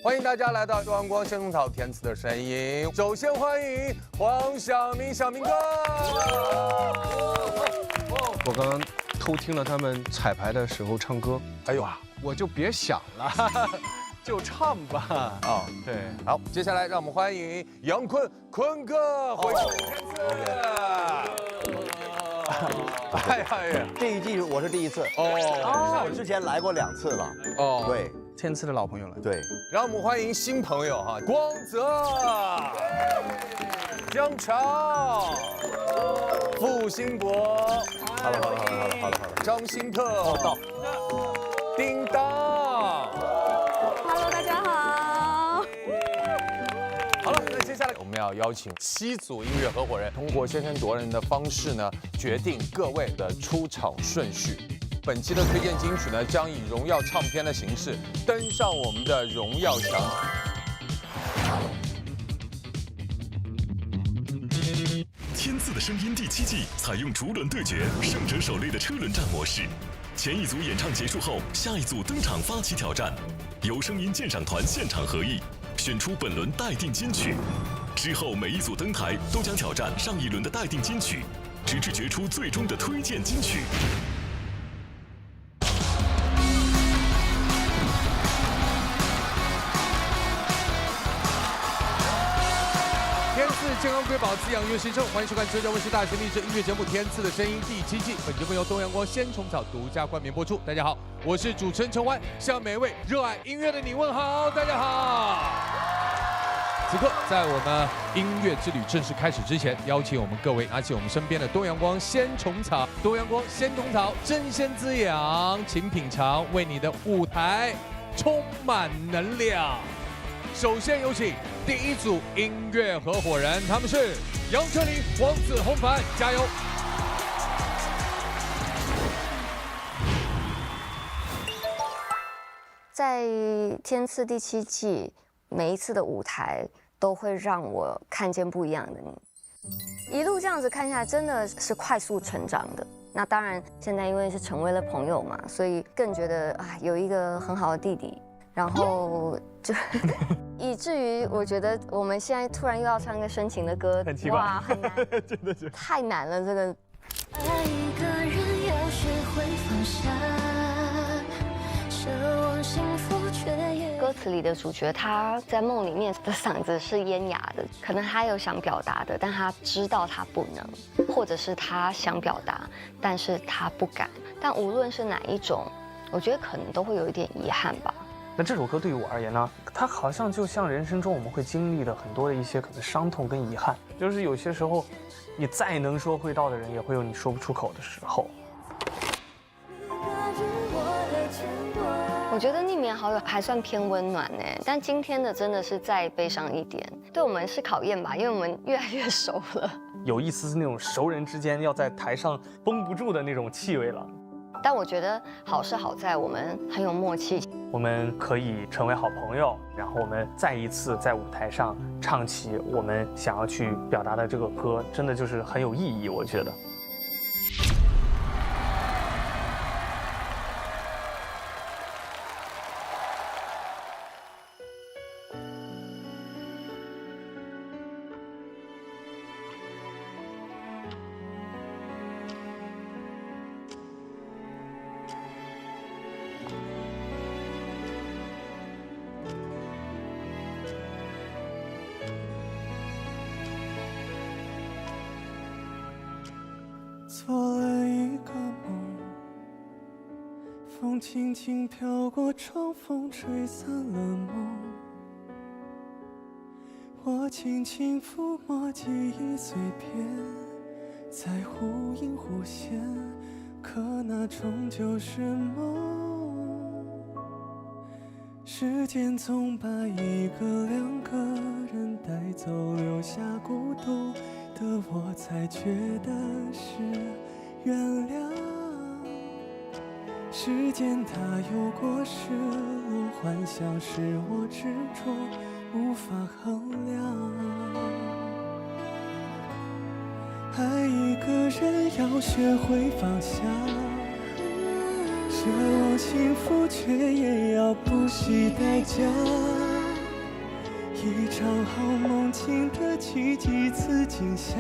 欢迎大家来到阳光先锋草填词的声音。首先欢迎黄晓明，小明哥。我刚刚偷听了他们彩排的时候唱歌，哎呦，我就别想了，就唱吧。哦，对，好，接下来让我们欢迎杨坤，坤哥回去填词。哎呀，这一季我是第一次哦，我之前来过2次了。哦，对天赐的老朋友了。对，让我们欢迎新朋友哈，光泽、江潮、付兴博，好了，张新特，到，叮当。 Hello， 大家好。好了，那接下来我们要邀请7组音乐合伙人，通过先声夺人的方式呢，决定各位的出场顺序。本期的推荐金曲呢，将以荣耀唱片的形式登上我们的荣耀墙。天赐的声音第7季采用逐轮对决、胜者首列的车轮战模式。前一组演唱结束后，下一组登场发起挑战，由声音鉴赏团现场合议，选出本轮待定金曲。之后每一组登台都将挑战上一轮的待定金曲，直至决出最终的推荐金曲。 天赐健康瑰宝，滋养乐新生，欢迎收看浙江卫视大型励志音乐节目《天赐的声音》第7季。本节目由东阳光鲜虫草独家冠名播出。大家好，我是主持人陈欢，向每一位热爱音乐的你问好。大家好。此刻，在我们音乐之旅正式开始之前，邀请我们各位拿起我们身边的东阳光鲜虫草，东阳光鲜虫草真鲜滋养，请品尝，为你的舞台充满能量。 首先有请第1组音乐合伙人，他们是杨丞琳、王子弘凡，加油！在天赐第7季，每一次的舞台都会让我看见不一样的你。一路这样子看下来，真的是快速成长的。那当然，现在因为是成为了朋友嘛，所以更觉得啊，有一个很好的弟弟。 然后就以至于我觉得我们现在突然又要唱一个深情的歌，很奇怪，哇，很难，真的是太难了。这个爱一个人要学会放下，奢望幸福却也。歌词里的主角他在梦里面的嗓子是烟哑的，可能他有想表达的，但他知道他不能，或者是他想表达，但是他不敢。但无论是哪一种，我觉得可能都会有一点遗憾吧。 那这首歌对于我而言呢，它好像就像人生中我们会经历的很多的一些可能伤痛跟遗憾，就是有些时候，你再能说会道的人，也会有你说不出口的时候。我觉得匿名好友还算偏温暖呢，但今天的真的是再悲伤一点，对我们是考验吧，因为我们越来越熟了，有一丝那种熟人之间要在台上绷不住的那种气味了。 但我觉得好是好在我们很有默契，我们可以成为好朋友，然后我们再一次在舞台上唱起我们想要去表达的这个歌，真的就是很有意义，我觉得。 做了一个梦，风轻轻飘过窗，风吹散了梦。我轻轻抚摸记忆碎片，在忽隐忽现，可那终究是梦。时间总把一个两个人带走，留下孤独。 的我才觉得是原谅。时间它有过失落，幻想使我执着，无法衡量。爱一个人要学会放下，奢望幸福却也要不惜代价。场好梦境的奇迹，此景下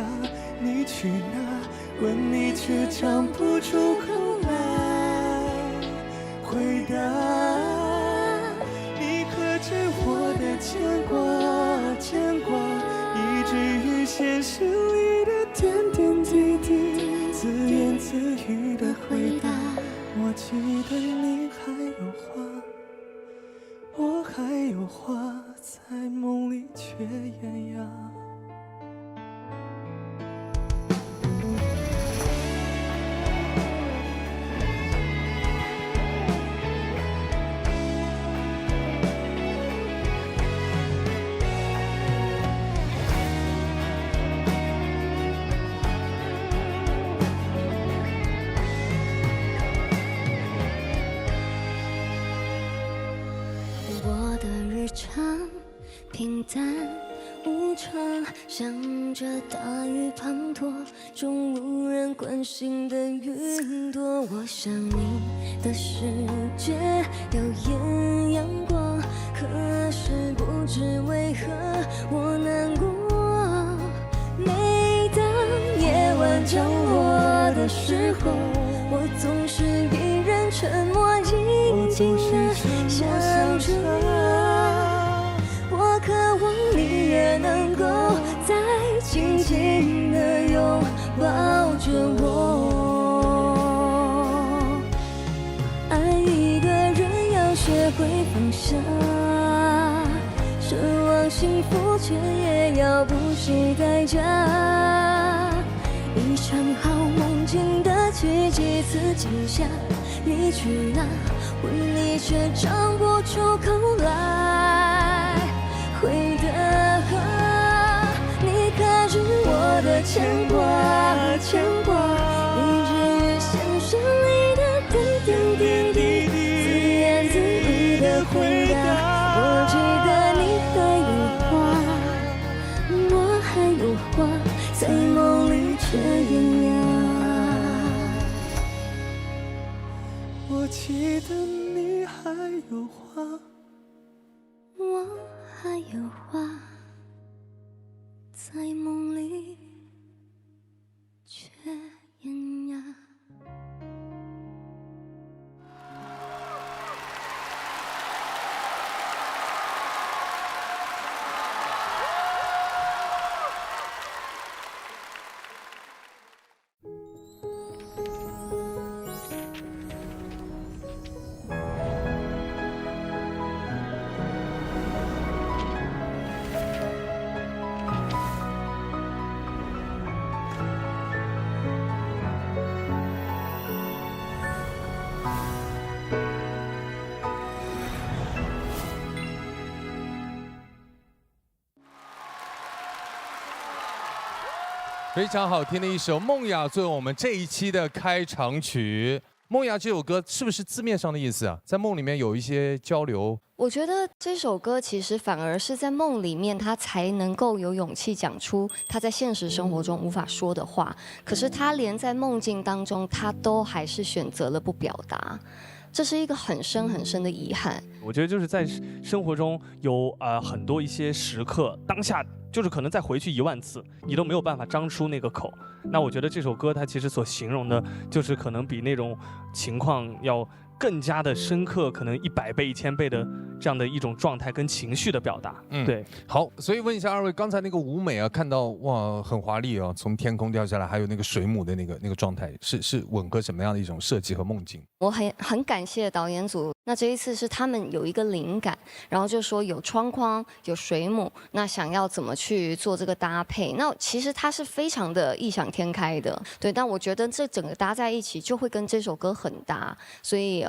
你去哪？问你却讲不出口来回答。你可知我的牵挂，牵挂，以至于现实里的点点滴滴，自言自语的回答。我记得你还有话，我还有话，在梦里却艳压。我的日常平淡无常，想着大雨滂沱中无人关心的云朵。我想你的世界耀眼阳光，可是不知为何我难过。每当夜晚降落的时候，我总是一人沉默，静静地想着。我渴望你也能够再紧紧地拥抱着我。爱一个人要学会放下，奢望幸福却也要不惜代价。一场好梦境的奇迹，此景下你去哪？问你却讲不出口来回答。你可知我的牵挂，牵挂，以至于现实里的点点滴滴，自言自语的回答。我记得你还有话，我还有话，在梦里却艳压。我记得你还有话，我还有话，在梦里却艳压。非常好听的一首《梦雅》作为我们这一期的开场曲。《梦雅》这首歌是不是字面上的意思啊？在梦里面有一些交流。我觉得这首歌其实反而是在梦里面，他才能够有勇气讲出他在现实生活中无法说的话。可是他连在梦境当中，他都还是选择了不表达，这是一个很深很深的遗憾。我觉得就是在生活中有很多一些时刻，当下就是可能再回去10000次，你都没有办法张出那个口。那我觉得这首歌它其实所形容的，就是可能比那种情况要更加的深刻，可能100倍、1000倍的这样的一种状态跟情绪的表达。对。好，所以问一下二位，刚才那个舞美啊，看到哇很华丽啊，从天空掉下来，还有那个水母的那个状态，是吻合什么样的一种设计和梦境？我很感谢导演组，那这一次是他们有一个灵感，然后就说有窗框，有水母，那想要怎么去做这个搭配？那其实它是非常的异想天开的，对。但我觉得这整个搭在一起就会跟这首歌很搭，所以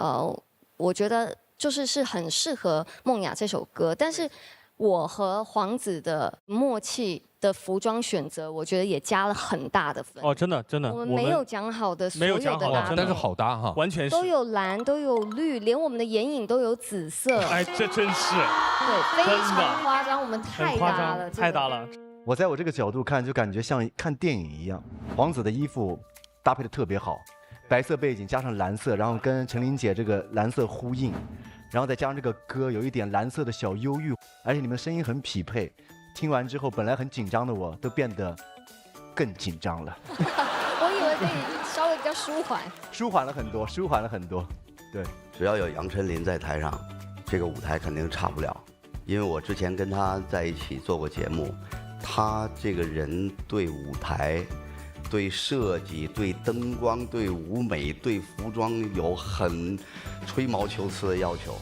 我觉得是很适合《梦雅》这首歌。但是我和黄子的默契的服装选择，我觉得也加了很大的分。哦，真的。我们没有讲好的所有的搭配，但是好搭哈，完全是都有蓝，都有绿，连我们的眼影都有紫色。哎，这真是对，非常夸张，我们太搭了，太搭了。我在我这个角度看，就感觉像看电影一样。黄子的衣服搭配的特别好，白色背景加上蓝色，然后跟陈琳姐这个蓝色呼应，然后再加上这个歌有一点蓝色的小忧郁，而且你们声音很匹配。听完之后，本来很紧张的我都变得更紧张了，我以为可以稍微比较舒缓。舒缓了很多，舒缓了很多。对，只要有杨丞琳在台上，这个舞台肯定差不了。因为我之前跟他在一起做过节目，他这个人对舞台、对设计、对灯光、对舞美、对服装有很吹毛求疵的要求。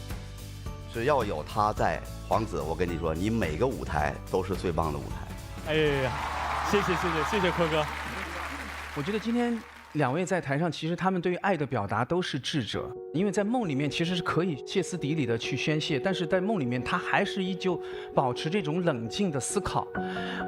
只要有他在，黄子，我跟你说，你每个舞台都是最棒的舞台。哎呀，谢谢柯哥。我觉得今天2位在台上，其实他们对于爱的表达都是智者，因为在梦里面其实是可以歇斯底里的去宣泄，但是在梦里面他还是依旧保持这种冷静的思考。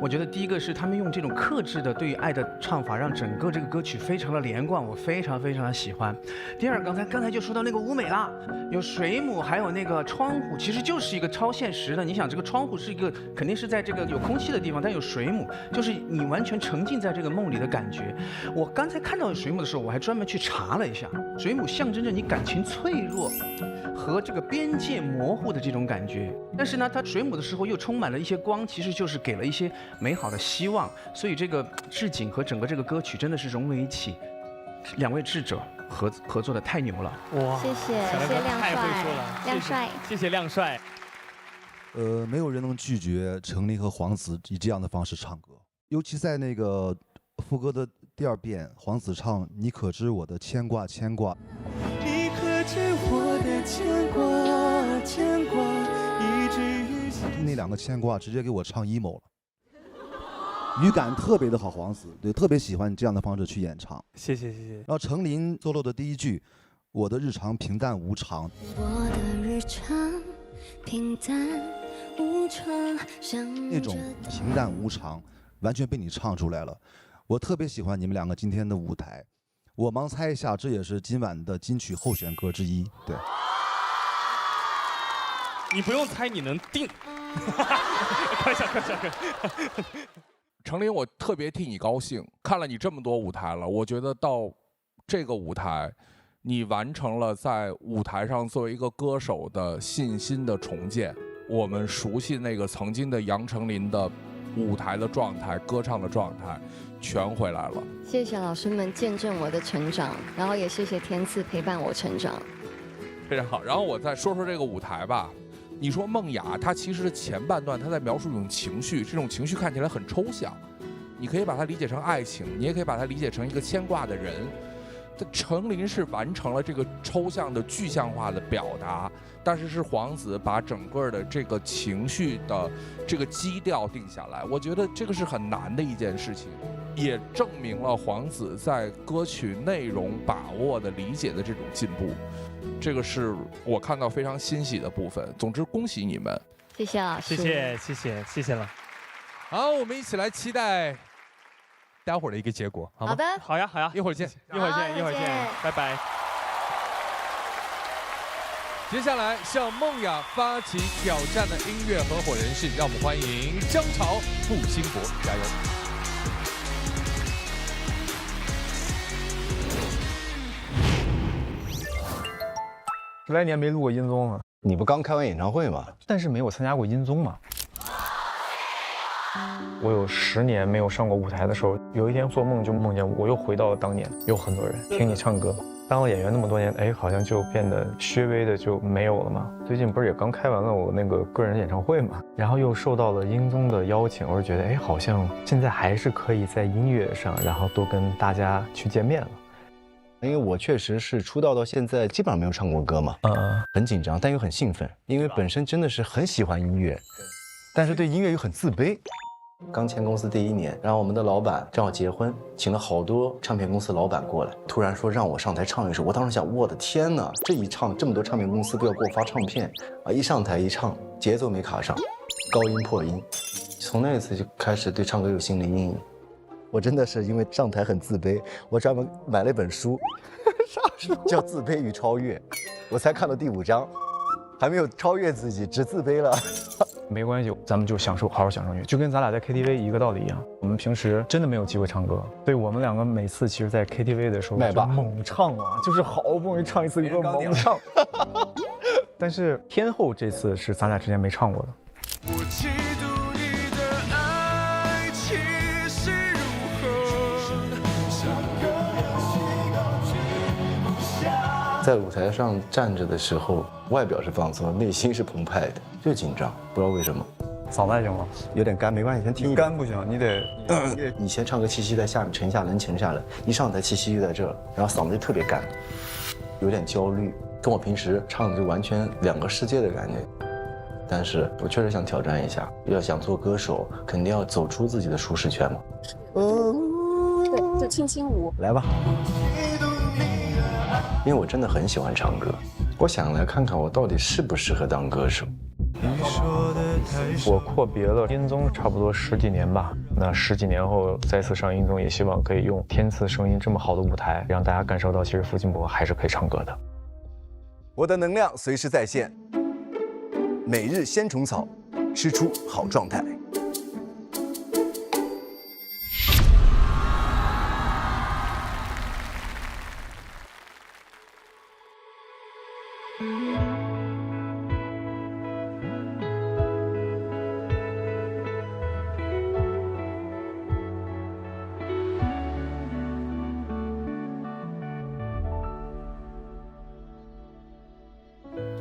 我觉得第一个是他们用这种克制的对于爱的唱法，让整个这个歌曲非常的连贯，我非常的喜欢。第二，刚才就说到那个舞美啦，有水母，还有那个窗户，其实就是一个超现实的。你想，这个窗户是一个肯定是在这个有空气的地方，但有水母，就是你完全沉浸在这个梦里的感觉。我刚才看到水母的时候，我还专门去查了一下，水母象征着你感情脆弱和这个边界模糊的这种感觉，但是呢，它水母的时候又充满了一些光，其实就是给了一些美好的希望。所以这个置景和整个这个歌曲真的是融为一起。2位智者合作的太牛了，哇！谢谢亮帅，谢谢亮帅。没有人能拒绝程琳和黄子以这样的方式唱歌，尤其在那个副歌的第2遍，黄子唱“你可知我的牵挂牵挂”，你可知我的牵挂牵挂，以至于那2个牵挂直接给我唱 emo 了。语感特别的好，黄子对，特别喜欢你这样的方式去演唱。谢谢。然后程琳 solo 的第1句，我的日常平淡无常。我的日常平淡无常，那种平淡无常完全被你唱出来了。我特别喜欢你们2个今天的舞台。我盲猜一下，这也是今晚的金曲候选歌之一。对，你不用猜，你能定。快笑。程琳，我特别替你高兴。看了你这么多舞台了，我觉得到这个舞台，你完成了在舞台上作为一个歌手的信心的重建。我们熟悉那个曾经的杨丞琳的舞台的状态、歌唱的状态，全回来了。谢谢老师们见证我的成长，然后也谢谢天赐陪伴我成长。非常好。然后我再说说这个舞台吧。你说梦雅，她其实前半段她在描述一种情绪，这种情绪看起来很抽象，你可以把它理解成爱情，你也可以把它理解成一个牵挂的人。程琳是完成了这个抽象的具象化的表达，但是黄子把整个的这个情绪的这个基调定下来，我觉得这个是很难的一件事情，也证明了黄子在歌曲内容把握的理解的这种进步，这个是我看到非常欣喜的部分。总之，恭喜你们！谢谢老师，谢谢了。好，我们一起来期待待会儿的一个结果，好吗？好的，好呀，一会儿见，一会儿见，拜拜。接下来向梦雅发起挑战的音乐合伙人是，让我们欢迎姜潮、付辛博，加油！10来年没录过音综了，你不刚开完演唱会吗？但是没有参加过音综嘛。我有10年没有上过舞台的时候，有一天做梦就梦见我又回到了当年，有很多人听你唱歌。当了演员那么多年，哎，好像就变得稍微的就没有了嘛。最近不是也刚开完了我那个个人演唱会嘛，然后又受到了音综的邀请，我就觉得，哎，好像现在还是可以在音乐上，然后多跟大家去见面了。因为我确实是出道到现在基本上没有唱过歌嘛，很紧张，但又很兴奋，因为本身真的是很喜欢音乐，但是对音乐又很自卑。刚签公司第1年，然后我们的老板正好结婚，请了好多唱片公司老板过来，突然说让我上台唱一首。我当时想，我的天哪，这一唱这么多唱片公司都要给我发唱片啊！一上台一唱，节奏没卡上，高音破音，从那次就开始对唱歌有心理阴影。我真的是因为上台很自卑，我专门买了一本书，叫《自卑与超越》，我才看到第5章，还没有超越自己，只自卑了。没关系，咱们就好好享受音乐，就跟咱俩在 KTV 一个道理一样。我们平时真的没有机会唱歌，所以我们2个每次其实，在 KTV 的时候就猛唱啊，就是好不容易唱一次歌猛唱。但是天后这次是咱俩之间没唱过的。我嫉妒你的在舞台上站着的时候，外表是放松，内心是澎湃的，就紧张，不知道为什么。嗓子还行吗？有点干，没关系，先听。干不行，你得。以前唱歌气息在下面沉下来，沉下来，一上台气息就在这儿，然后嗓子就特别干，有点焦虑，跟我平时唱的就完全两个世界的感觉。但是我确实想挑战一下，要想做歌手，肯定要走出自己的舒适圈嘛。对，就轻轻舞。来吧。因为我真的很喜欢唱歌，我想来看看我到底适不适合当歌手。我阔别了音综差不多10几年吧，那10几年后再次上音综，也希望可以用天赐声音这么好的舞台，让大家感受到其实付金博还是可以唱歌的。我的能量随时在线，每日鲜虫草，吃出好状态。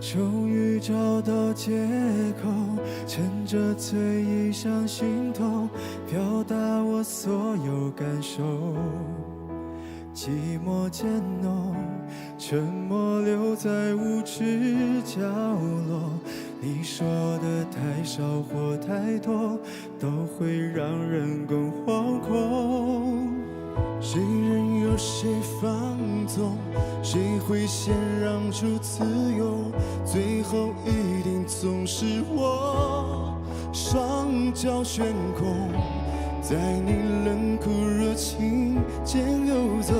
终于找到借口，趁着醉意上心头，表达我所有感受。寂寞渐浓，沉默留在无知角落。你说的太少或太多，都会让人更惶恐。谁任由谁放纵，谁会先让出自由，最后一定总是我，双脚悬空，在你冷酷热情间游走，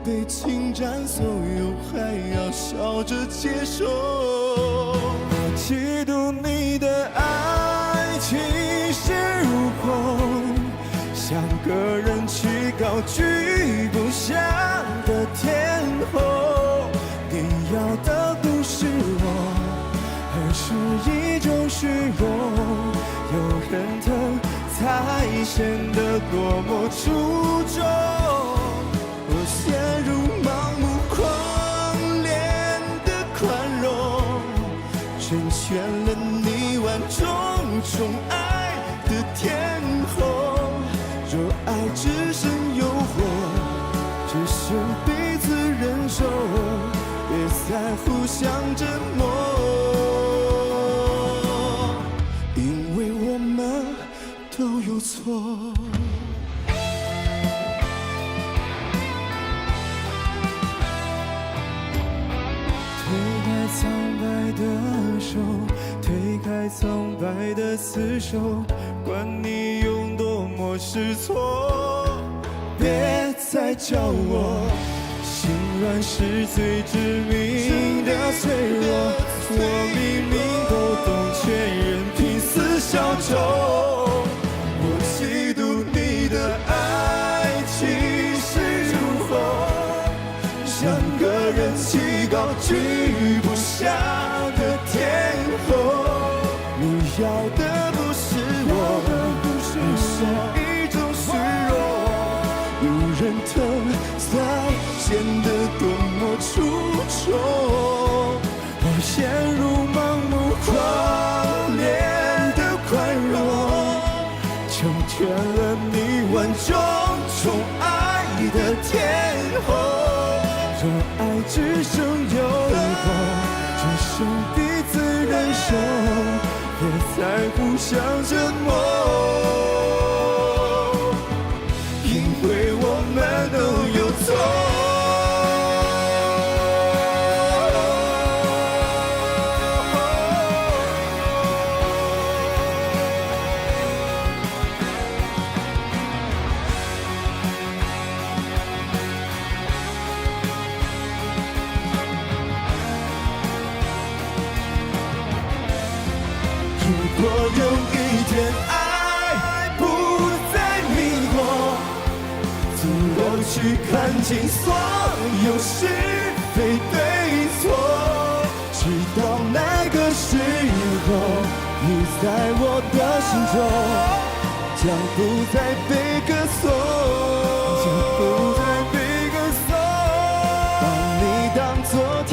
被侵占所有，还要笑着接受。嫉妒你的爱气势如虹，像个人气高居不下的天后。你要的不是我，而是一种虚荣，有人疼才显得多么出众。我陷入盲目狂恋的宽容，成全了你万种宠爱的天后。若爱只剩诱惑，只剩彼此忍受，别再互相折磨，因为我们都有错。推开苍白的手，推开苍白的厮守，管你用多么失措，别再叫我心软是最致命的脆弱。我明明都懂，却任凭死小丑。我嫉妒你的爱气势如虹，像个人气高居不下的天后。你要的不是我，而是一种虚荣，有人疼才显得多么出众。我陷入盲目狂恋的宽容，成全了你万种宠爱的天后。若爱只剩诱惑，只剩彼此忍受，别再互相折磨，因为我们都有错。如果有一天爱不再迷惑，足够去看清所有是非对错，直到那个时候，你在我的心中将不再被歌颂，将不再被歌颂，把你当作天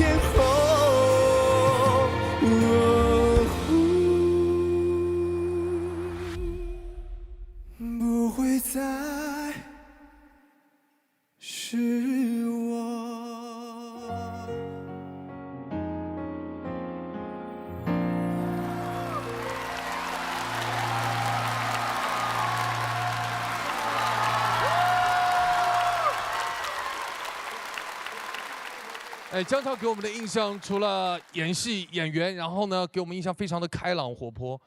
再是我。哎，姜潮给我们的印象，除了演戏演员，然后呢，给我们印象非常的开朗活泼，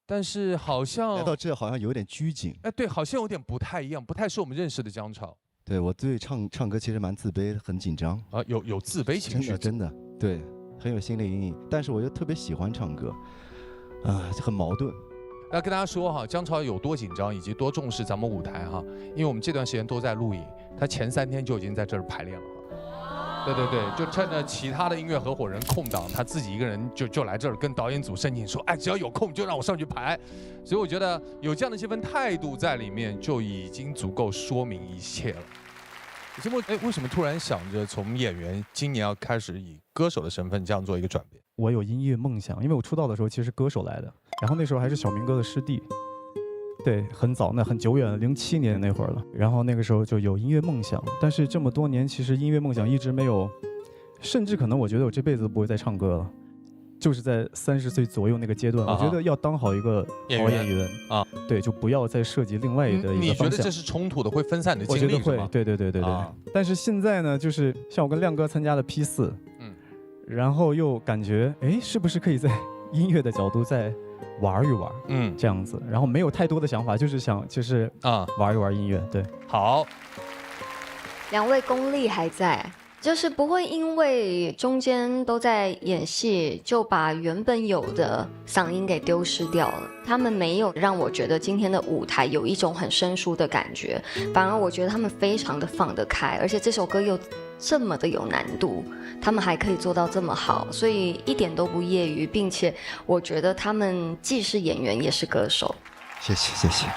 但是好像来到这好像有点拘谨。哎，对，好像有点不太一样，不太是我们认识的姜潮。对我对唱歌其实蛮自卑，很紧张啊，有自卑情绪，真的，对，很有心理阴影。但是我又特别喜欢唱歌，啊，很矛盾。要跟大家说哈，姜潮有多紧张，以及多重视咱们舞台哈，因为我们这段时间都在录影，他前3天就已经在这儿排练了。对对对，就趁着其他的音乐合伙人空档，他自己一个人就来这儿跟导演组申请说，哎，只要有空就让我上去排。所以我觉得有这样的这份态度在里面，就已经足够说明一切了。节目哎，为什么突然想着从演员今年要开始以歌手的身份这样做一个转变？我有音乐梦想，因为我出道的时候其实是歌手来的，然后那时候还是小明哥的师弟。对，很早，那很久远了，07年那会儿了。然后那个时候就有音乐梦想，但是这么多年，其实音乐梦想一直没有，甚至可能我觉得我这辈子都不会再唱歌了。就是在30岁左右那个阶段，我觉得要当好一个好演员啊，对，就不要再涉及另外的一个方向。你觉得这是冲突的，会分散你的精力是吗？我觉得会，对。但是现在呢，就是像我跟亮哥参加的P4，然后又感觉，哎，是不是可以在音乐的角度再玩一玩，这样子，然后没有太多的想法，就是想玩一玩音乐，对。好，两位功力还在，就是不会因为中间都在演戏，就把原本有的嗓音给丢失掉了。他们没有让我觉得今天的舞台有一种很生疏的感觉，反而我觉得他们非常的放得开，而且这首歌又这么的有难度，他们还可以做到这么好，所以一点都不业余，并且我觉得他们既是演员也是歌手。谢谢。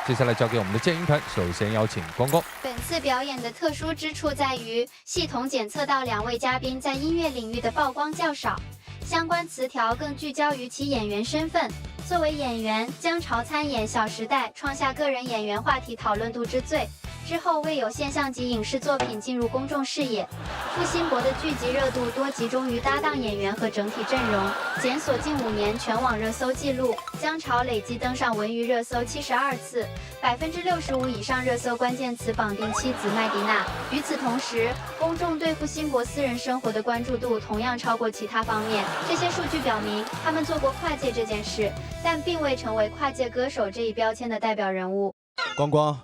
接下来交给我们的健音团，首先邀请光光。本次表演的特殊之处在于，系统检测到2位嘉宾在音乐领域的曝光较少，相关词条更聚焦于其演员身份。作为演员，姜潮参演《小时代》，创下个人演员话题讨论度之最。之后未有现象级影视作品进入公众视野，付辛博的剧集热度多集中于搭档演员和整体阵容。检索近5年全网热搜记录，姜潮累计登上文娱热搜72次，65%以上热搜关键词绑定妻子麦迪娜。与此同时，公众对付辛博私人生活的关注度同样超过其他方面。这些数据表明，他们做过跨界这件事，但并未成为跨界歌手这一标签的代表人物。光光，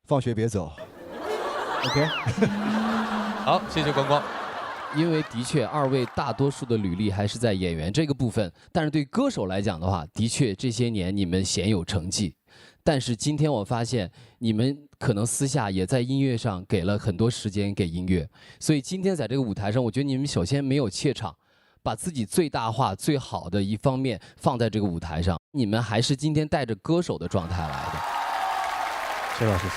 放学别走。OK 好，谢谢光光。因为的确2位大多数的履历还是在演员这个部分，但是对歌手来讲的话，的确这些年你们鲜有成绩。但是今天我发现你们可能私下也在音乐上给了很多时间给音乐，所以今天在这个舞台上，我觉得你们首先没有怯场，把自己最大化、最好的一方面放在这个舞台上，你们还是今天带着歌手的状态来的。谢老师。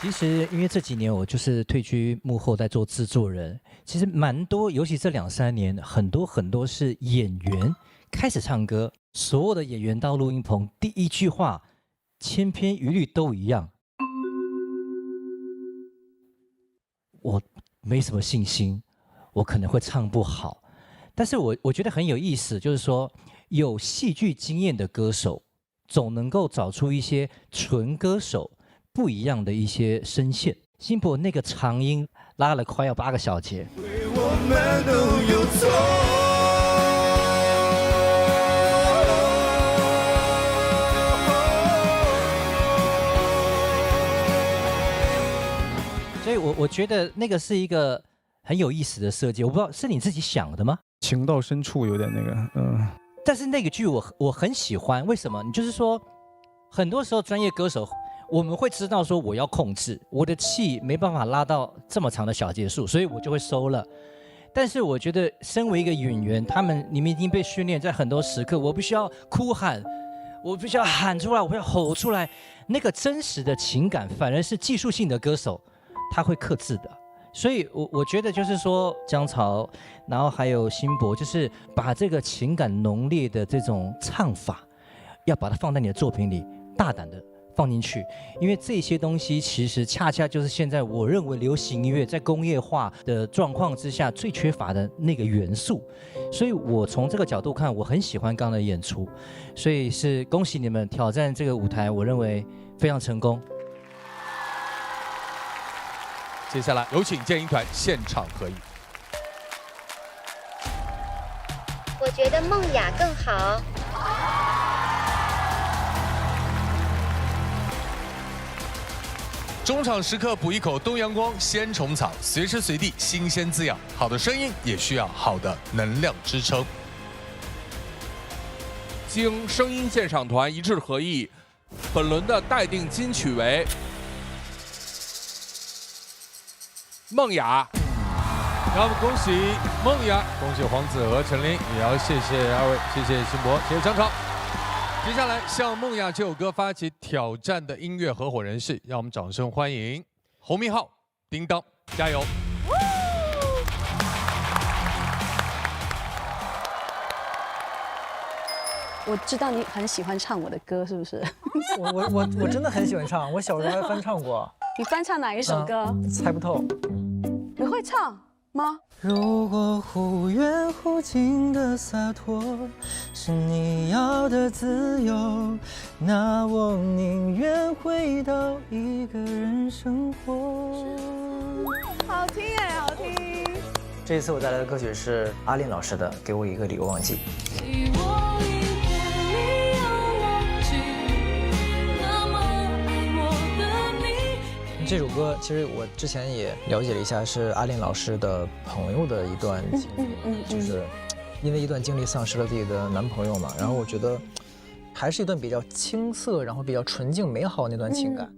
其实因为这几年我就是退居幕后在做制作人，其实蛮多，尤其这2、3年，很多是演员开始唱歌，所有的演员到录音棚第一句话千篇一律都一样，我没什么信心，我可能会唱不好。但是我觉得很有意思，就是说有戏剧经验的歌手总能够找出一些纯歌手不一样的一些声线。辛博那个长音拉了快要8个小节，我们都有错。所以我觉得那个是一个很有意思的设计，我不知道是你自己想的吗？情到深处有点那个，但是那个剧我很喜欢，为什么？你就是说，很多时候专业歌手我们会知道说我要控制我的气，没办法拉到这么长的小节数，所以我就会收了。但是我觉得，身为一个演员，你们已经被训练，在很多时刻，我必须要哭喊，我必须要喊出来，我要吼出来，那个真实的情感，反而是技术性的歌手他会克制的。所以我觉得就是说，姜潮，然后还有辛博，就是把这个情感浓烈的这种唱法，要把它放在你的作品里，大胆的放进去，因为这些东西其实恰恰就是现在我认为流行音乐在工业化的状况之下最缺乏的那个元素，所以我从这个角度看，我很喜欢刚刚的演出，所以是恭喜你们挑战这个舞台，我认为非常成功。接下来有请剑鹰团现场合影。我觉得梦雅更好。中场时刻补一口东阳光鲜虫草，随时随地新鲜滋养。好的声音也需要好的能量支撑。经声音鉴赏团一致合议，本轮的待定金曲为梦雅。让我们恭喜梦雅，恭喜黄子和陈琳，也要谢谢二位，谢谢辛博，谢谢张超。接下来向梦雅这首歌发起挑战的音乐合伙人是，让我们掌声欢迎侯明昊、叮当，加油！我知道你很喜欢唱我的歌，是不是？我真的很喜欢唱，我小时候还翻唱过。你翻唱哪一首歌？猜不透。你会唱吗？如果忽远忽近的洒脱是你要的自由，那我宁愿回到一个人生活。好听哎，好听。这一次我带来的歌曲是阿令老师的《给我一个理由忘记》。这首歌其实我之前也了解了一下，是阿令老师的朋友的一段经历，就是因为一段经历丧失了自己的男朋友嘛，然后我觉得还是一段比较青涩，然后比较纯净美好那段情感。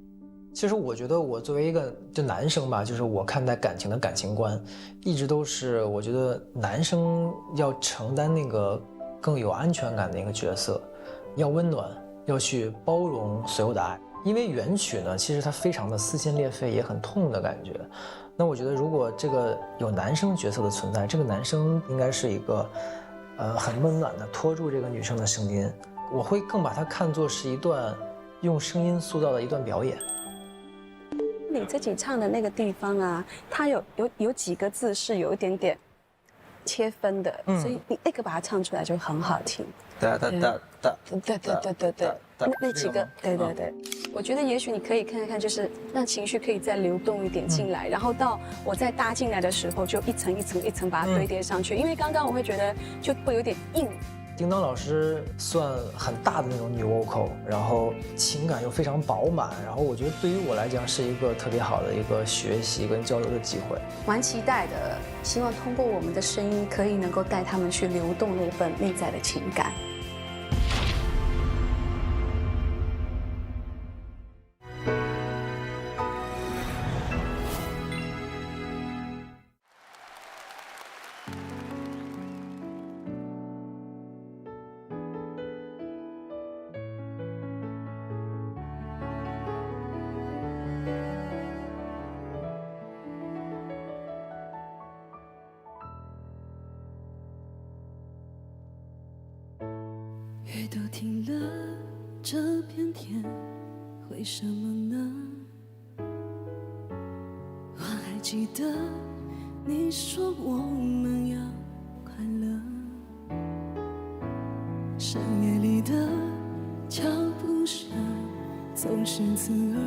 其实我觉得我作为一个男生吧，就是我看待感情的感情观，一直都是我觉得男生要承担那个更有安全感的一个角色，要温暖，要去包容所有的爱。因为原曲呢，其实它非常的撕心裂肺，也很痛的感觉。那我觉得，如果这个有男生角色的存在，这个男生应该是一个，很温暖的拖住这个女生的声音。我会更把它看作是一段用声音塑造的一段表演。你自己唱的那个地方啊，它有几个字是有一点点切分的，所以你那个把它唱出来就很好听。对，那几个，对。我觉得也许你可以看看，就是让情绪可以再流动一点进来，然后到我再搭进来的时候，就一层一层一层把它堆叠上去。因为刚刚我会觉得就会有点硬。叮当老师算很大的那种女 vocal， 然后情感又非常饱满，然后我觉得对于我来讲是一个特别好的一个学习跟交流的机会。蛮期待的，希望通过我们的声音，可以能够带他们去流动那份内在的情感。雨都停了，这片天为什么呢？我还记得你说我们要快乐，深夜里的脚步声总是刺耳，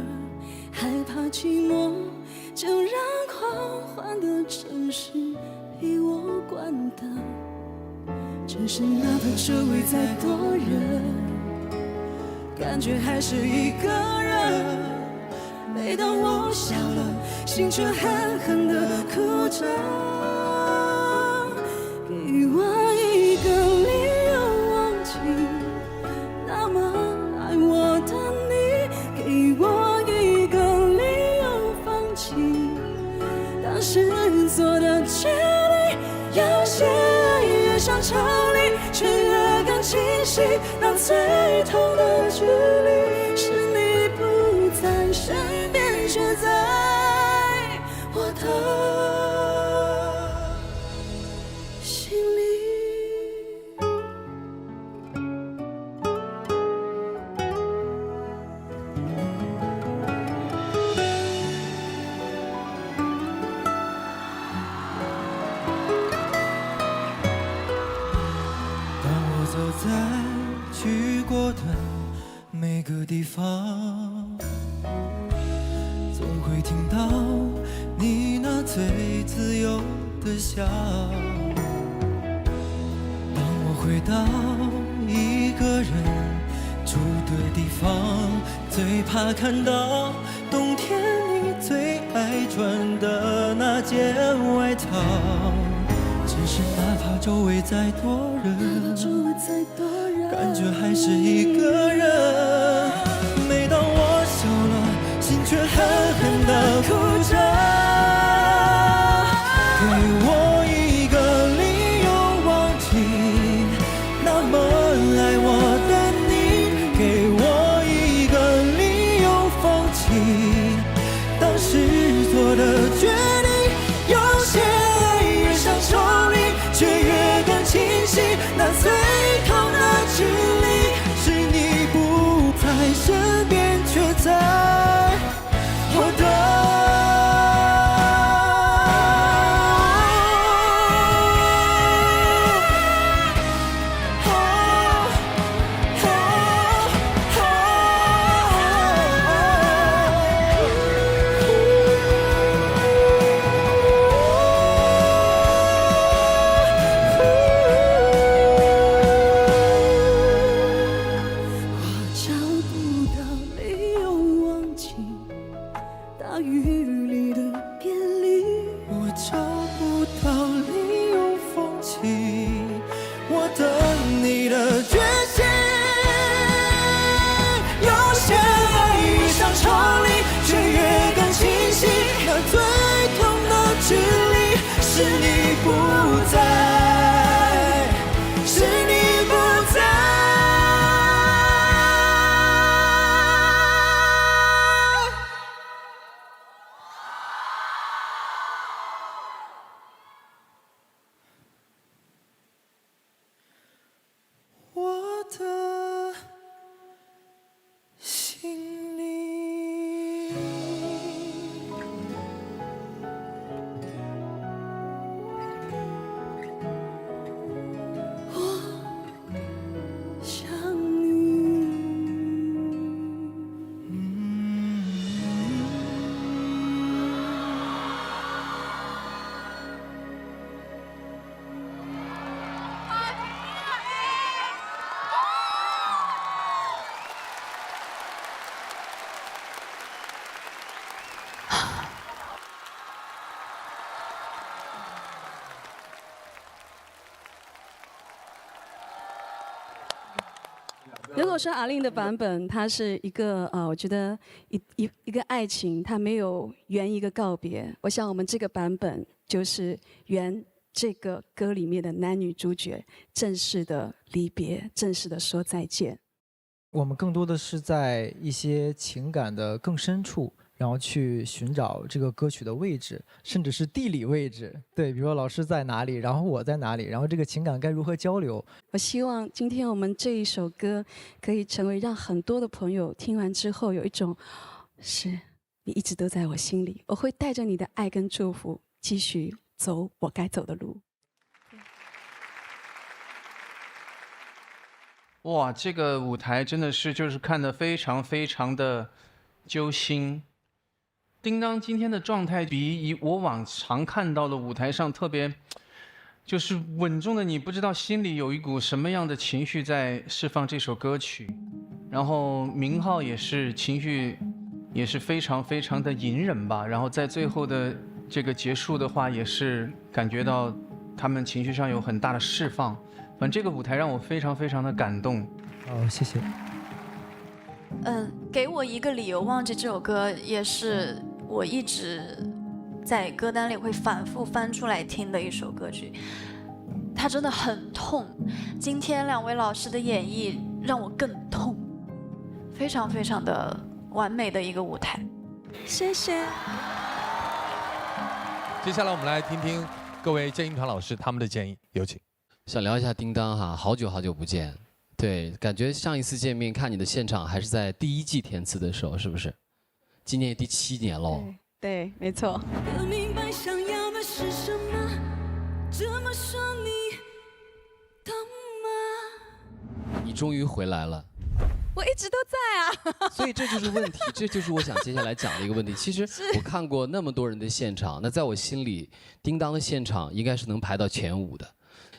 害怕寂寞，就让狂欢的城市被我关灯。只是哪怕周围再多人，感觉还是一个人。每当我笑了，心却狠狠地哭着。给我一个理由忘记那么爱我的你，给我一个理由放弃当时做的决定。有些爱越想抽离，却越更清晰，那最痛的距离是你不在身边，却在我的心里。去过的每个地方，总会听到你那最自由的笑。当我回到一个人住的地方，最怕看到冬天你最爱穿的那件外套。只是哪怕周围再多人，感觉还是一个人。每当我笑了，心却狠狠地哭着。给我一个理由忘记那么爱我的你，给我一个理由放弃当时做的决定。有些爱越想抽离，却越更清晰，那最痛的距离是你不在身边，却在我的是你不在，是你不在。我的心里。如果说阿令的版本，它是一个我觉得一个爱情，它没有圆一个告别。我想我们这个版本就是圆这个歌里面的男女主角正式的离别，正式的说再见。我们更多的是在一些情感的更深处，然后去寻找这个歌曲的位置，甚至是地理位置。对，比如说老师在哪里，然后我在哪里，然后这个情感该如何交流。我希望今天我们这一首歌可以成为让很多的朋友听完之后有一种，是你一直都在我心里，我会带着你的爱跟祝福继续走我该走的路。哇，这个舞台真的是就是看得非常非常的揪心。叮当今天的状态比我往常看到的舞台上特别，就是稳重的，你不知道心里有一股什么样的情绪在释放这首歌曲。然后明浩也是情绪也是非常非常的隐忍吧，然后在最后的这个结束的话，也是感觉到他们情绪上有很大的释放。反正这个舞台让我非常非常的感动。哦，谢谢。给我一个理由忘记这首歌，也是我一直在歌单里会反复翻出来听的一首歌曲。它真的很痛，今天两位老师的演绎让我更痛，非常非常的完美的一个舞台。谢谢。接下来我们来听听各位正音团老师他们的建议，有请。想聊一下叮当哈，好久好久不见，对，感觉上一次见面看你的现场还是在第1季填词的时候，是不是？今年第7年喽。对，没错。不明白想要的是什么，这么说你懂吗？你终于回来了。我一直都在啊。所以这就是问题，这就是我想接下来讲的一个问题。其实我看过那么多人的现场，那在我心里，叮当的现场应该是能排到前5的。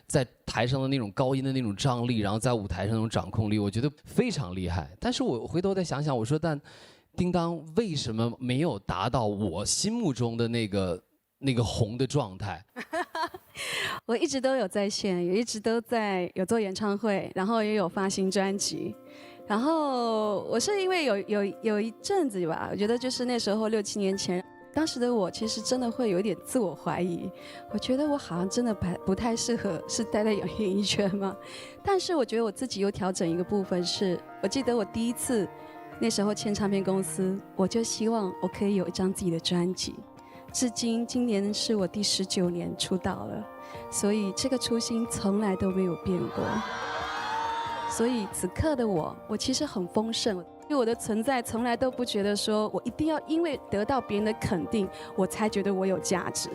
在台上的那种高音的那种张力，然后在舞台上那种掌控力，我觉得非常厉害。但是我回头再想想，我说但叮当为什么没有达到我心目中的那个红的状态？我一直都有在线，也一直都有做演唱会，然后也有发行专辑。然后我是因为有一阵子吧，我觉得就是那时候6、7年前，当时的我其实真的会有一点自我怀疑，我觉得我好像真的不太适合是待在演艺圈嘛。但是我觉得我自己又调整一个部分是，我记得我第一次那时候签唱片公司，我就希望我可以有一张自己的专辑。至今今年是我第19年出道了，所以这个初心从来都没有变过。所以此刻的我其实很丰盛，对我的存在从来都不觉得说我一定要因为得到别人的肯定，我才觉得我有价值。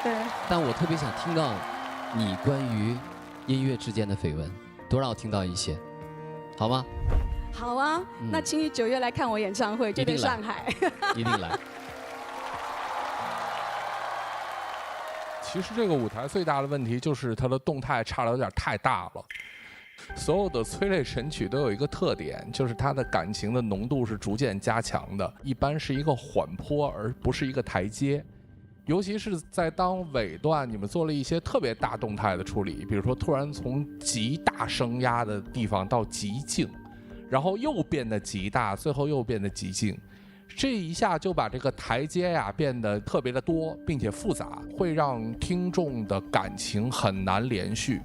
对。但我特别想听到你关于音乐之间的绯闻，多让我听到一些，好吗？好啊，那请你9月来看我演唱会，就在上海。一定来。其实这个舞台最大的问题就是它的动态差的有点太大了。所有的催泪神曲都有一个特点，就是它的感情的浓度是逐渐加强的，一般是一个缓坡，而不是一个台阶。尤其是在当尾段，你们做了一些特别大动态的处理，比如说突然从极大声压的地方到极静，然后又变得极大，最后又变得极静。这一下就把这个台阶呀变得特别的多，并且复杂，会让听众的感情很难连续。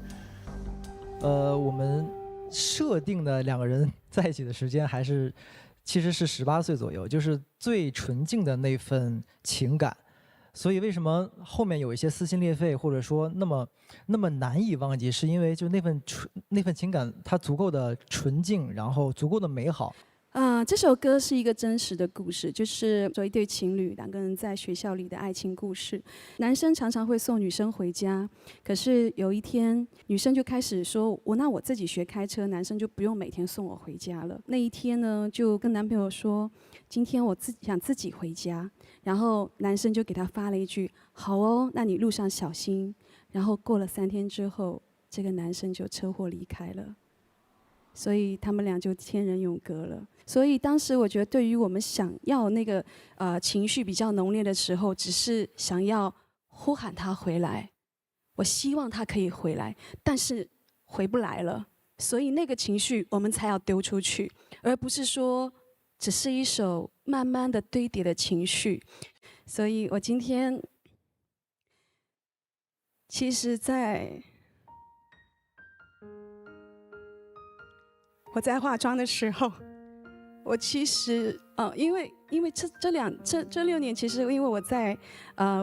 我们设定的2个人在一起的时间其实是18岁左右，就是最纯净的那份情感。所以为什么后面有一些撕心裂肺，或者说那么难以忘记，是因为就那份情感它足够的纯净，然后足够的美好。这首歌是一个真实的故事，就是说一对情侣2个人在学校里的爱情故事。男生常常会送女生回家，可是有一天女生就开始说，那我自己学开车，男生就不用每天送我回家了。那一天呢，就跟男朋友说，今天我想自己回家。然后男生就给他发了一句，好哦，那你路上小心。然后过了3天之后，这个男生就车祸离开了。所以他们俩就天人永隔了。所以当时我觉得，对于我们想要那个情绪比较浓烈的时候，只是想要呼喊他回来，我希望他可以回来，但是回不来了。所以那个情绪我们才要丢出去，而不是说只是一首慢慢的堆叠的情绪。所以我今天其实我在化妆的时候，我其实因为这6年，其实因为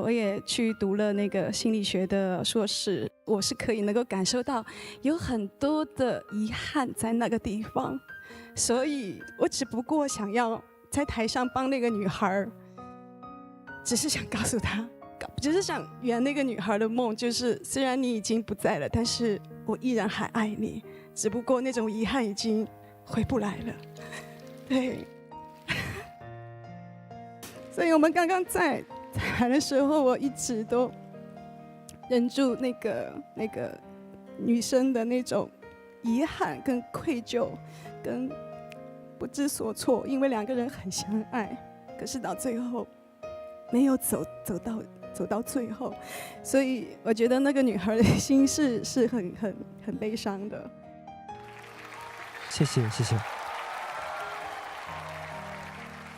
我也去读了那个心理学的硕士，我是可以能够感受到有很多的遗憾在那个地方，所以我只不过想要在台上帮那个女孩，只是想告诉她，只是想圆那个女孩的梦，就是虽然你已经不在了，但是我依然还爱你。只不过那种遗憾已经回不来了，对。所以我们刚刚在谈的时候，我一直都忍住那个女生的那种遗憾、跟愧疚、跟不知所措，因为2个人很相爱，可是到最后没有走到最后，所以我觉得那个女孩的心是很悲伤的。谢谢。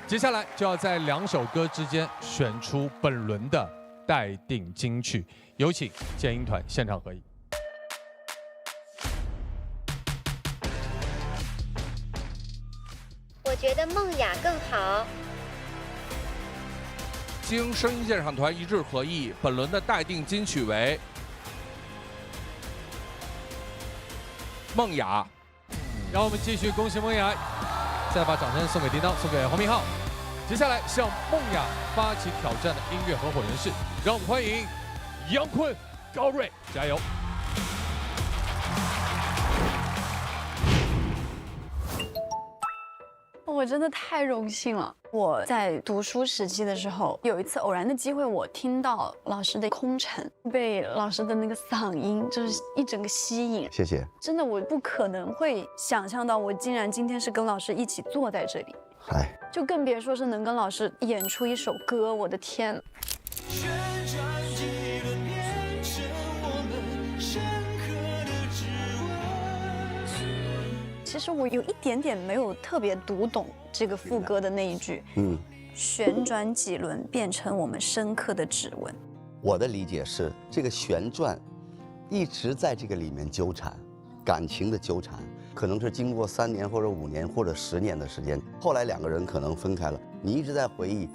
接下来就要在2首歌之间选出本轮的待定金曲，有请剑鹰团现场合影。我觉得梦雅更好。经声音鉴赏团一致合议，本轮的待定金曲为梦雅。让我们继续恭喜梦雅，再把掌声送给叮当，送给黄明昊。接下来向梦雅发起挑战的音乐合伙人是，让我们欢迎杨坤、高睿，加油！我真的太荣幸了。我在读书时期的时候，有一次偶然的机会，我听到老师的《空城》，被老师的那个嗓音就是一整个吸引。谢谢。真的，我不可能会想象到，我竟然今天是跟老师一起坐在这里。嗨，就更别说是能跟老师演出一首歌，我的天！其实我有一点点没有特别读懂这个副歌的那一句，旋转几轮变成我们深刻的指纹。我的理解是，这个旋转一直在这个里面纠缠，感情的纠缠，可能是经过3年或者5年或者10年的时间，后来2个人可能分开了，你一直在回忆，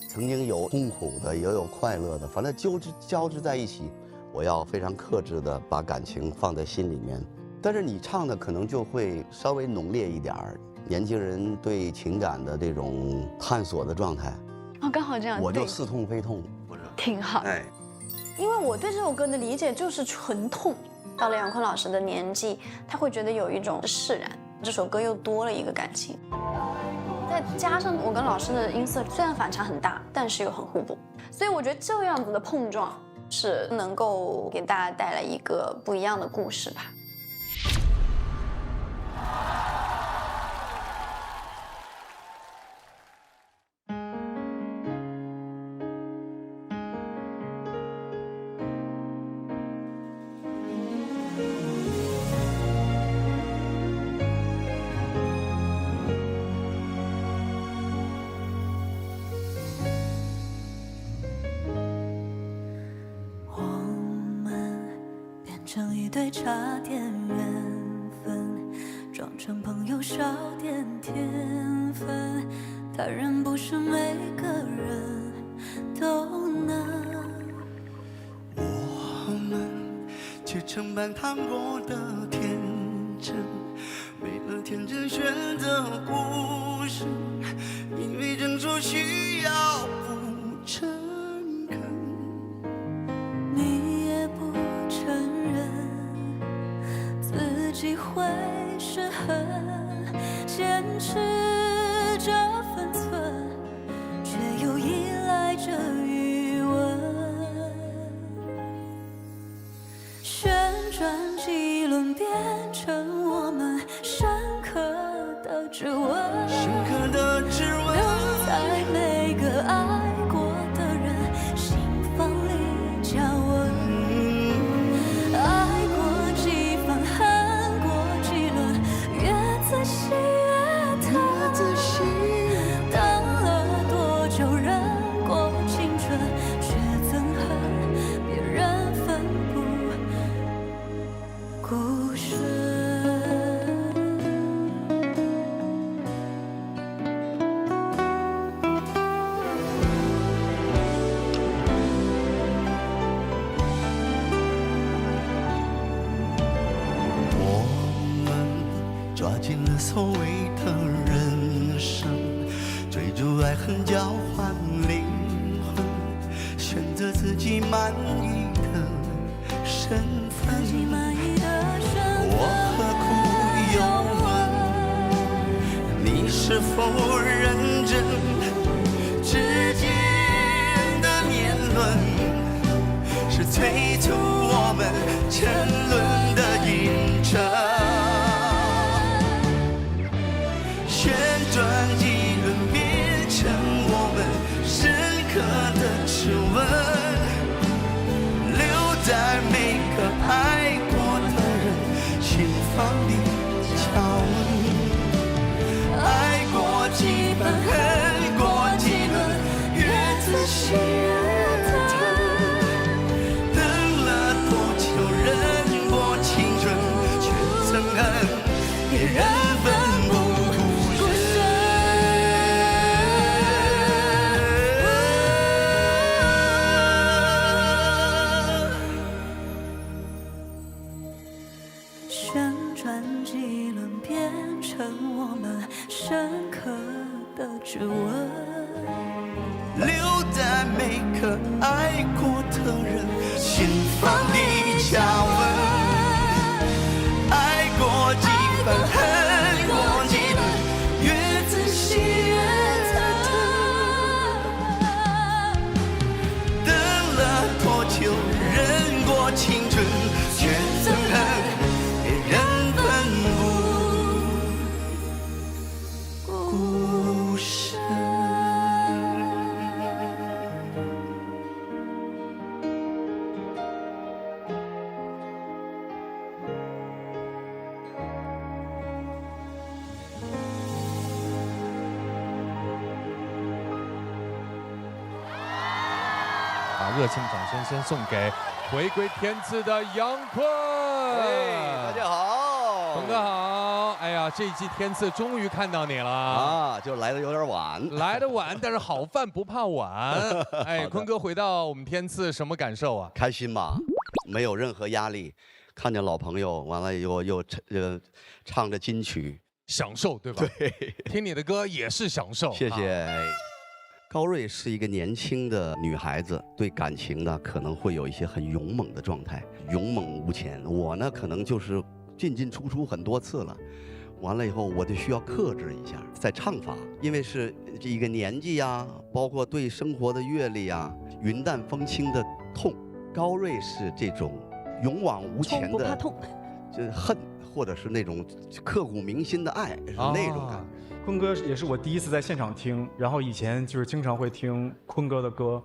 曾经有痛苦的，也有快乐的，反正交织在一起。我要非常克制的把感情放在心里面。但是你唱的可能就会稍微浓烈一点儿，年轻人对情感的这种探索的状态。哦，刚好这样，我就似痛非痛，挺好。哎，因为我对这首歌的理解就是纯痛。到了杨坤老师的年纪，他会觉得有一种释然，这首歌又多了一个感情。再加上我跟老师的音色虽然反差很大，但是又很互补，所以我觉得这样子的碰撞是能够给大家带来一个不一样的故事吧。成一对差点缘分，装成朋友少点天分，他人不是每个人都能。我们却承办糖果的天真，为了天真选择故事，因为争吵需要不诚恳。你也不承认自己会失衡，坚持着分寸，却又依赖着余温。旋转几轮变成我们深刻的指纹，深刻的指纹留在每个爱过的人心房里加温。爱过几番，恨过几轮，越仔细越疼。等了多久，忍过青春，却憎恨别人奋不顾身。抓紧了所谓的人生，追逐爱恨交换灵魂，选择自己满意的身份。我何苦又问你是否认真？之间的辩论是催促我们沉沦的映衬。旋转几轮变成我们深刻的指纹，留在每个爱过的人心房里加温。爱过几番，恨过几轮，越仔细越疼。等了多久，忍过青春，却憎恨别人奋不顾身。旋转几轮变成我们深刻的指纹，留在每个爱过的人心房里加温。爱过几番，恨过几轮，越仔细热情掌声先送给回归天赐的杨坤。大家好，坤哥好。哎呀，这一季天赐终于看到你了啊，就来的有点晚，来的晚，但是好饭不怕晚。哎，坤哥回到我们天赐什么感受啊？开心吧，没有任何压力，看见老朋友，完了又唱着金曲，享受对吧？对，听你的歌也是享受。谢谢。高瑞是一个年轻的女孩子，对感情呢可能会有一些很勇猛的状态，勇猛无前。我呢可能就是进进出出很多次了，完了以后我就需要克制一下在唱法，因为是一个年纪呀，包括对生活的阅历啊，云淡风轻的痛。高瑞是这种勇往无前的，不怕痛，就是恨，或者是那种刻骨铭心的爱，是那种感觉。坤哥也是我第一次在现场听，然后以前就是经常会听坤哥的歌，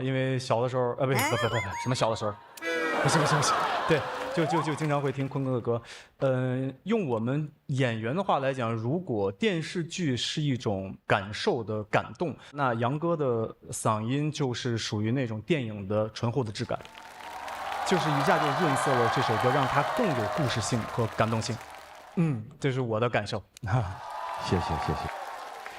因为小的时候，不，什么小的时候，不行，对，就经常会听坤哥的歌。用我们演员的话来讲，如果电视剧是一种感受的感动，那杨哥的嗓音就是属于那种电影的醇厚的质感，就是一下就润色了这首歌，让它更有故事性和感动性。这是我的感受。谢谢。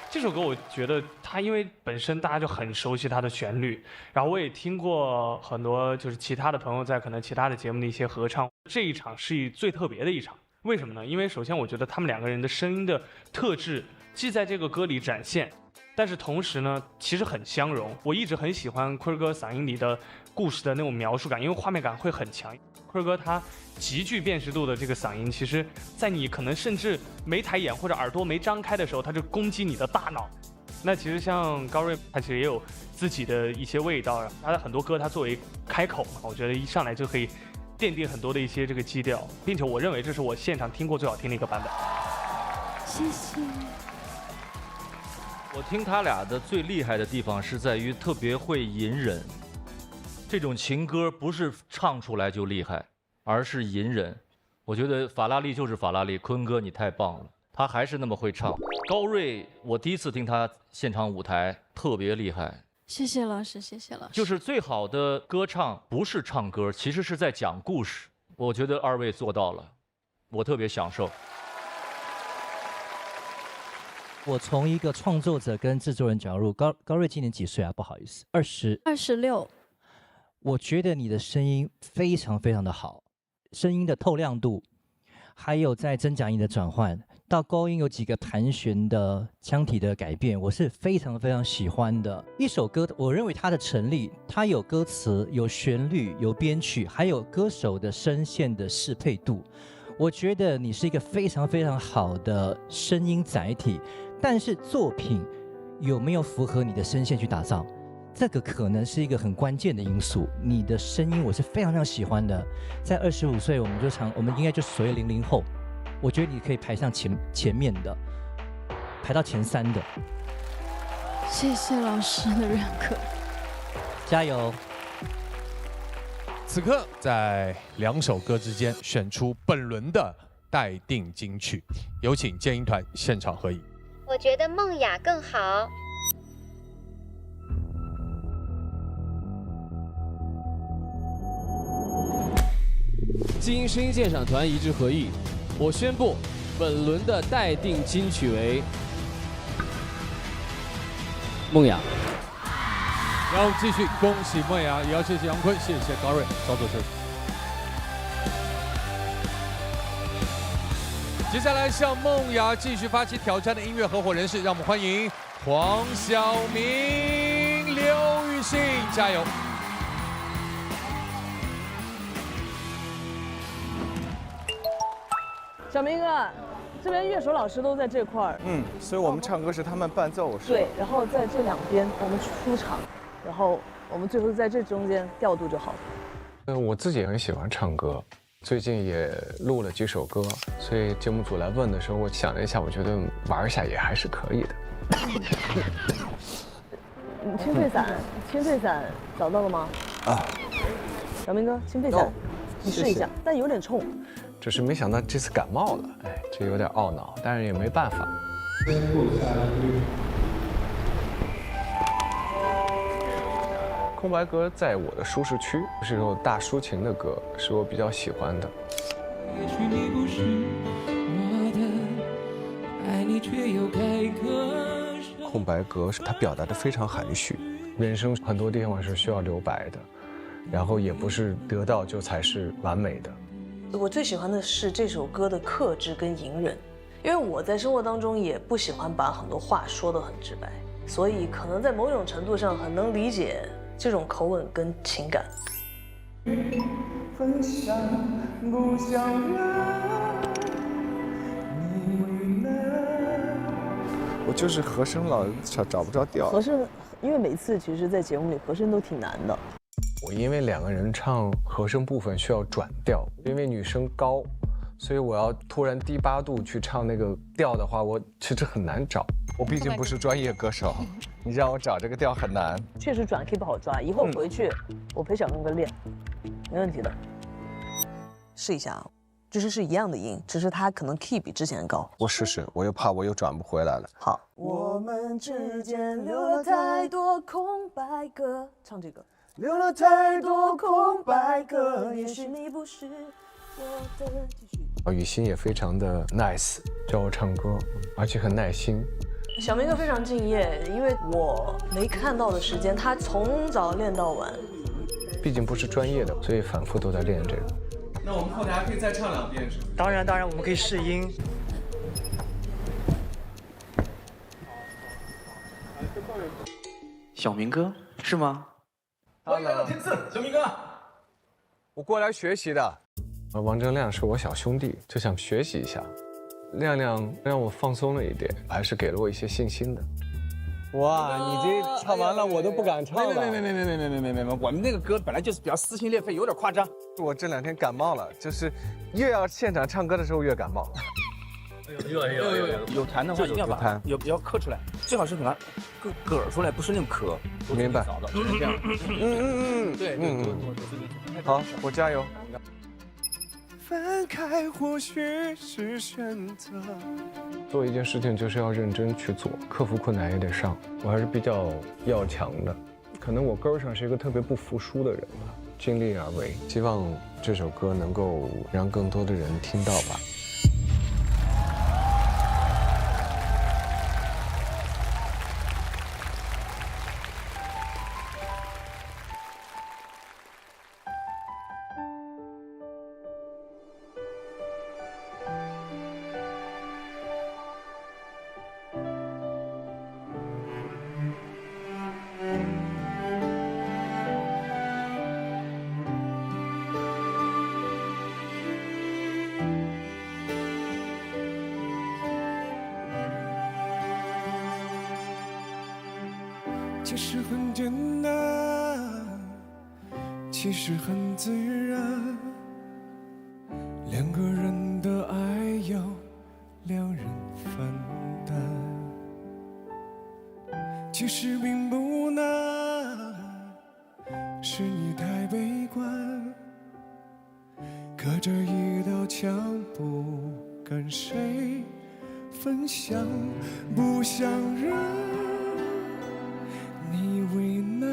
这首歌我觉得它因为本身大家就很熟悉它的旋律，然后我也听过很多就是其他的朋友在可能其他的节目的一些合唱，这一场是最特别的一场。为什么呢？因为首先我觉得他们两个人的声音的特质既在这个歌里展现，但是同时呢其实很相融。我一直很喜欢坤哥嗓音里的故事的那种描述感，因为画面感会很强。坤哥他极具辨识度的这个嗓音，其实在你可能甚至没抬眼或者耳朵没张开的时候，他就攻击你的大脑。那其实像高瑞，他其实也有自己的一些味道，他的很多歌他作为开口嘛，我觉得一上来就可以奠定很多的一些这个基调，并且我认为这是我现场听过最好听的一个版本。谢谢。我听他俩的最厉害的地方是在于特别会隐忍。这种情歌不是唱出来就厉害，而是隐忍。我觉得法拉利就是法拉利，坤哥你太棒了，他还是那么会唱。高瑞，我第一次听他现场舞台，特别厉害。谢谢老师，谢谢老师。就是最好的歌唱不是唱歌，其实是在讲故事。我觉得二位做到了，我特别享受。我从一个创作者跟制作人角度，高瑞今年几岁啊？不好意思，26。我觉得你的声音非常非常的好，声音的透亮度，还有在真假音的转换，到高音有几个盘旋的腔体的改变，我是非常非常喜欢的。一首歌，我认为它的成立，它有歌词、有旋律、有编曲，还有歌手的声线的适配度。我觉得你是一个非常非常好的声音载体，但是作品有没有符合你的声线去打造？这个可能是一个很关键的因素。你的声音我是非常非常喜欢的，在25岁我们应该就所谓00后，我觉得你可以排上前面的，排到前3的。谢谢老师的认可，加油！此刻在2首歌之间选出本轮的待定金曲，有请剑鹰团现场合影。我觉得梦雅更好。金星鉴赏团一致合议，我宣布本轮的待定金曲为梦雅。然后继续恭喜梦雅，也要谢谢杨坤，谢谢高瑞，稍作休息。接下来向梦雅继续发起挑战的音乐合伙人是，让我们欢迎黄晓明、刘雨昕，加油！小明哥，这边乐手老师都在这块儿。所以我们唱歌是他们伴奏，是吧？对，然后在这2边我们出场，然后我们最后在这中间调度就好了。我自己也很喜欢唱歌，最近也录了几首歌，所以节目组来问的时候，我想了一下，我觉得玩一下也还是可以的。清脆伞找到了吗？小明哥，清脆伞，你试一下，但有点冲。只是没想到这次感冒了，这有点懊恼，但是也没办法。空白格在我的舒适区，是首大抒情的歌，是我比较喜欢的。也许你不是我的，爱你却又该割舍。空白格是它表达的非常含蓄，人生很多地方是需要留白的，然后也不是得到就才是完美的。我最喜欢的是这首歌的克制跟隐忍，因为我在生活当中也不喜欢把很多话说得很直白，所以可能在某种程度上很能理解这种口吻跟情感。分享不相认，你呢？我就是和声老找不着调。和声，因为每次其实，在节目里和声都挺难的。我因为两个人唱和声部分需要转调，因为女生高，所以我要突然低8度去唱那个调的话，我其实很难找。我毕竟不是专业歌手，你让我找这个调很难。确实转 key 不好抓，一会儿回去我陪小明哥练，没问题的。试一下啊，就是一样的音，只是他可能 key 比之前高。我试试，我又怕我又转不回来了。好，我们之间留了太多空白格，唱这个。留了太多空白格，也许你不是我的。继续。雨欣也非常的 nice， 教我唱歌，而且很耐心。小明哥非常敬业，因为我没看到的时间，他从早练到晚。毕竟不是专业的，所以反复都在练这个。那我们后台还可以再唱2遍，是吗？当然，我们可以试音。小明哥是吗？欢迎来到天赐，小明哥。我过来学习的。王铮亮是我小兄弟，就想学习一下。亮亮让我放松了一点，还是给了我一些信心的。哇，你这唱完了我都不敢唱了。没，我们那个歌本来就是比较撕心裂肺，有点夸张。我这2天感冒了，就是越要现场唱歌的时候越感冒。有痰的话一定要把要刻出来，最好是给它嗝出来，不是那种咳。明白。就是这样。对。好，我加油。分开或许是选择。做一件事情就是要认真去做，克服困难也得上。我还是比较要强的，可能我根儿上是一个特别不服输的人吧，尽力而为。希望这首歌能够让更多的人听到吧。其实很简单，其实很自然，2个人的爱由2人分担。其实并不难，是你太悲观，隔着一道墙，不跟谁分享，不想让你为难，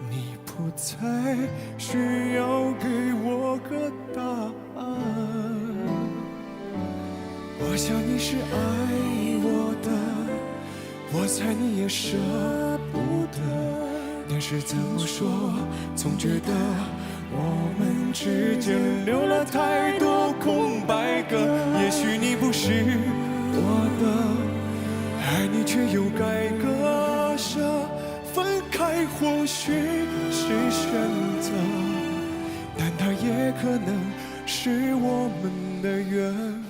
你不再需要给我个答案。我想你是爱我的，我猜你也舍不得，但是怎么说，总觉得我们之间留了太多空白格。也许你不是我的，爱你却又该割舍，分开或许是选择，但它也可能是我们的缘分。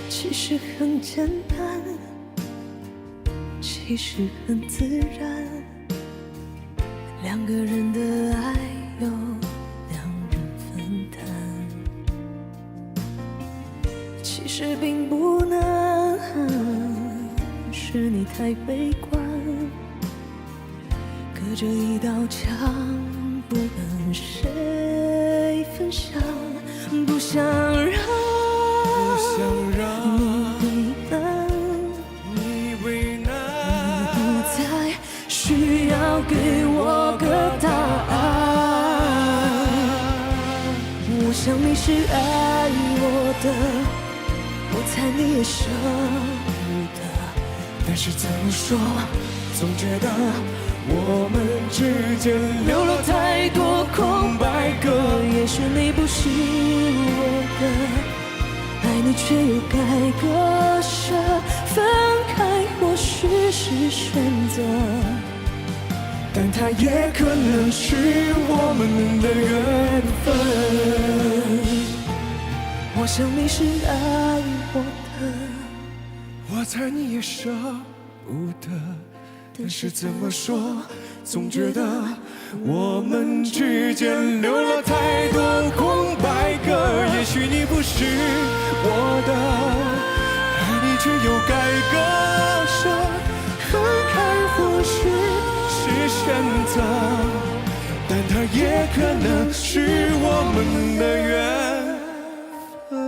其实很简单，其实很自然，两个人的爱由两人分担，其实并不难，是你太悲观，隔着一道墙，不跟谁分享，不想让你为难，不再需要给我个答案。我想你是爱我的，我猜你也舍不得，但是怎么说，总觉得我们之间留了太多空白格。也许你不是我的，爱你却又该割舍，分开或许是选择，但它也可能是我们的缘分。我想你是爱我的，我猜你也舍不得，但是怎么说，总觉得我们之间留了太多空白格。也许你不是我的，爱你却又该割舍，分开或许是选择，但它也可能是我们的缘分。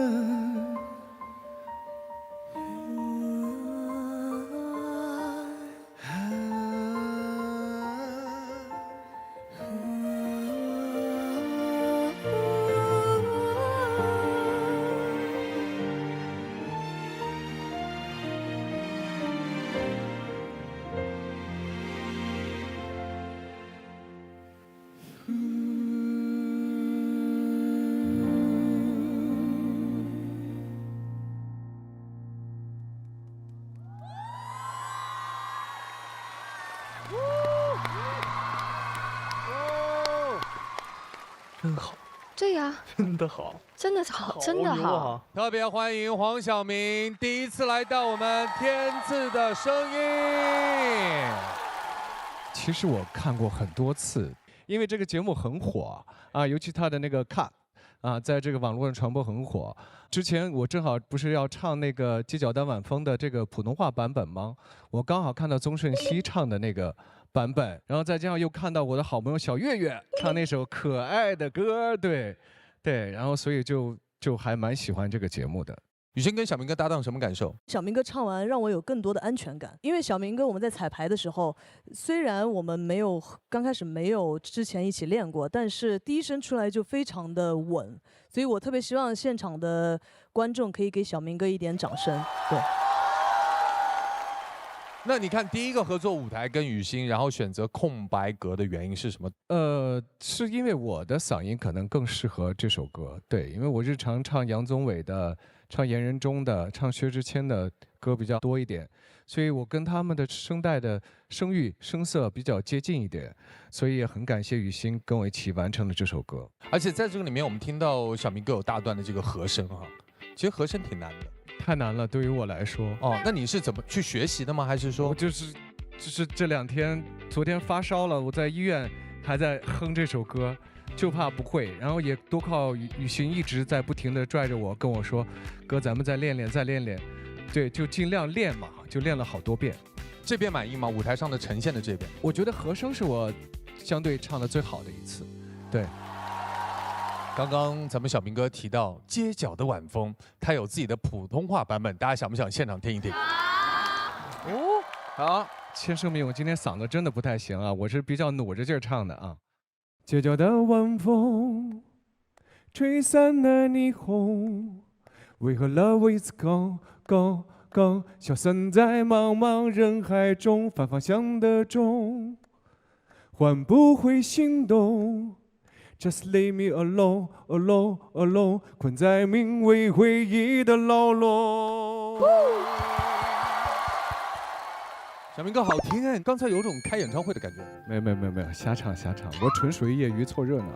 真好，对呀，真的好，真的好，真的好。特别欢迎黄晓明第一次来到我们天赐的声音。其实我看过很多次，因为这个节目很火啊，尤其他的那个 cut 啊，在这个网络上传播很火。之前我正好不是要唱那个《街角当晚风》的这个普通话版本吗？我刚好看到宗盛熙唱的那个版本，然后再加上又看到我的好朋友小岳岳唱那首可爱的歌，对，然后所以就还蛮喜欢这个节目的。雨欣跟小明哥搭档什么感受？小明哥唱完让我有更多的安全感，因为小明哥我们在彩排的时候，虽然我们刚开始没有之前一起练过，但是第一声出来就非常的稳，所以我特别希望现场的观众可以给小明哥一点掌声。对。那你看第一个合作舞台跟雨欣，然后选择空白格的原因是什么？是因为我的嗓音可能更适合这首歌，对，因为我日常唱杨宗纬的、唱严仁中的、唱薛之谦的歌比较多一点，所以我跟他们的声带的声域、声色比较接近一点，所以也很感谢雨欣跟我一起完成了这首歌。而且在这个里面，我们听到小明哥有大段的这个和声哈，其实和声挺难的。太难了，对于我来说。哦，那你是怎么去学习的吗？还是说？我就是这2天，昨天发烧了，我在医院还在哼这首歌，就怕不会。然后也多靠雨欣一直在不停地拽着我，跟我说：“哥，咱们再练练，再练练。”对，就尽量练嘛，就练了好多遍。这遍满意吗？舞台上的呈现的这遍，我觉得和声是我相对唱的最好的一次。对。刚刚咱们小明哥提到《街角的晚风》，他有自己的普通话版本，大家想不想现场听一听？哦，好，先声明我今天嗓子真的不太行啊，我是比较努着劲儿唱的啊。街角的晚风，吹散了霓虹，为何 love is gone gone gone， 消散在茫茫人海中，反方向的钟，换不回心动。Just leave me alone, alone, alone， 困在名为回忆的牢笼。小明哥好听哎，刚才有种开演唱会的感觉。没有，瞎唱，我纯属于业余凑热闹。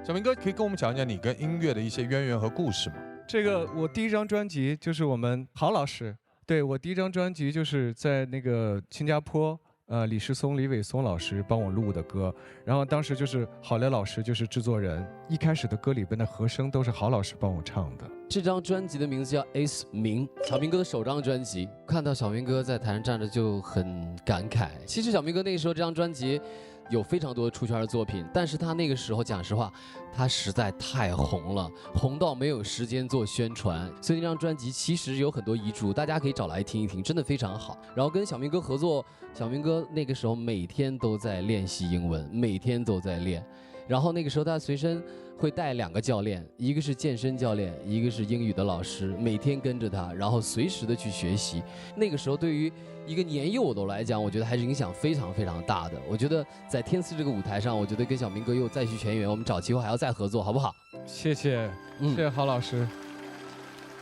小明哥可以跟我们讲一讲你跟音乐的一些渊源和故事吗？这个我第一张专辑就是我们郝老师，对我第一张专辑就是在那个新加坡李世松、李伟松老师帮我录的歌，然后当时就是郝蕾老师就是制作人，一开始的歌里边的和声都是郝老师帮我唱的。这张专辑的名字叫《Ace 明》，小明哥的首张专辑。看到小明哥在台上站着就很感慨。其实小明哥那个时候这张专辑有非常多出圈的作品，但是他那个时候讲实话，他实在太红了，红到没有时间做宣传，所以那张专辑其实有很多遗珠，大家可以找来听一听，真的非常好。然后跟小明哥合作，小明哥那个时候每天都在练习英文，每天都在练。然后那个时候他随身会带2个教练，一个是健身教练，一个是英语的老师，每天跟着他，然后随时的去学习。那个时候对于一个年幼的来讲，我觉得还是影响非常非常大的。我觉得在天赐这个舞台上，我觉得跟小明哥又再续前缘，我们找机会还要再合作，好不好？谢谢，谢谢郝老师。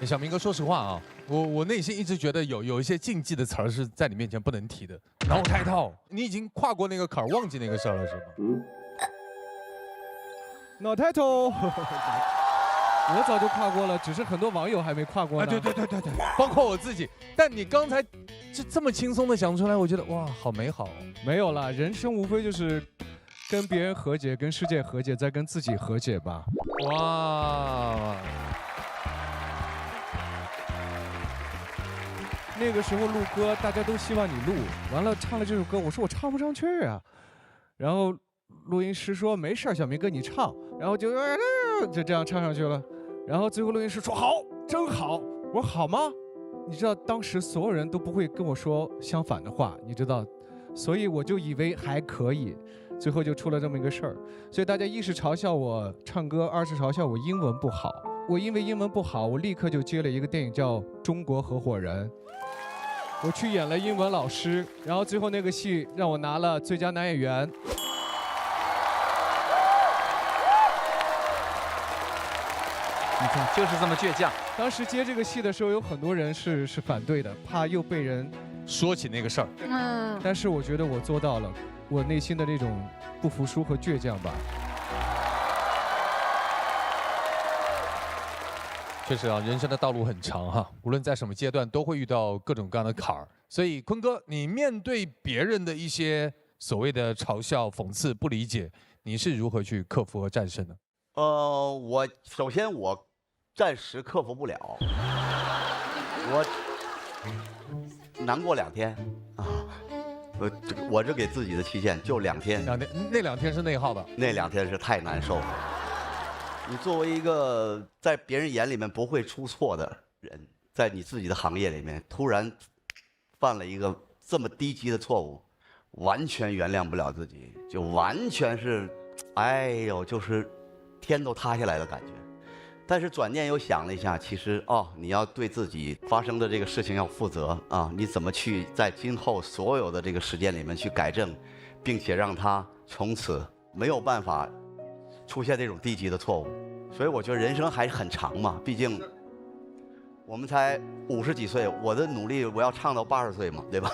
小明哥，说实话啊，我内心一直觉得有一些禁忌的词儿是在你面前不能提的。脑开套，你已经跨过那个坎儿，忘记那个事儿了是吗？脑太头，我早就跨过了，只是很多网友还没跨过呢。对，包括我自己。但你刚才这么轻松的讲出来，我觉得哇，好美好哦。没有啦，人生无非就是跟别人和解，跟世界和解，再跟自己和解吧。哇！那个时候录歌，大家都希望你录，完了唱了这首歌，我说我唱不上去啊，然后录音师说没事，小明哥你唱，然后就这样唱上去了，然后最后录音师说好，真好，我说好吗？你知道当时所有人都不会跟我说相反的话，你知道，所以我就以为还可以，最后就出了这么一个事儿，所以大家一是嘲笑我唱歌，二是嘲笑我英文不好。我因为英文不好，我立刻就接了一个电影叫《中国合伙人》，我去演了英文老师，然后最后那个戏让我拿了最佳男演员。你看，就是这么倔强。当时接这个戏的时候，有很多人是反对的，怕又被人说起那个事儿。但是我觉得我做到了，我内心的那种不服输和倔强吧。确实啊，人生的道路很长哈，无论在什么阶段都会遇到各种各样的坎儿。所以坤哥，你面对别人的一些所谓的嘲笑、讽刺、不理解，你是如何去克服和战胜的？我首先暂时克服不了，我难过2天啊，我这给自己的期限就2天。那2天是内耗的，那2天是太难受了。你作为一个在别人眼里面不会出错的人，在你自己的行业里面突然犯了一个这么低级的错误，完全原谅不了自己，就完全是，哎呦，就是天都塌下来的感觉。但是转念又想了一下，其实你要对自己发生的这个事情要负责啊！你怎么去在今后所有的这个时间里面去改正，并且让它从此没有办法出现这种低级的错误。所以我觉得人生还很长嘛，毕竟我们才50几岁，我的努力我要唱到80岁嘛，对吧？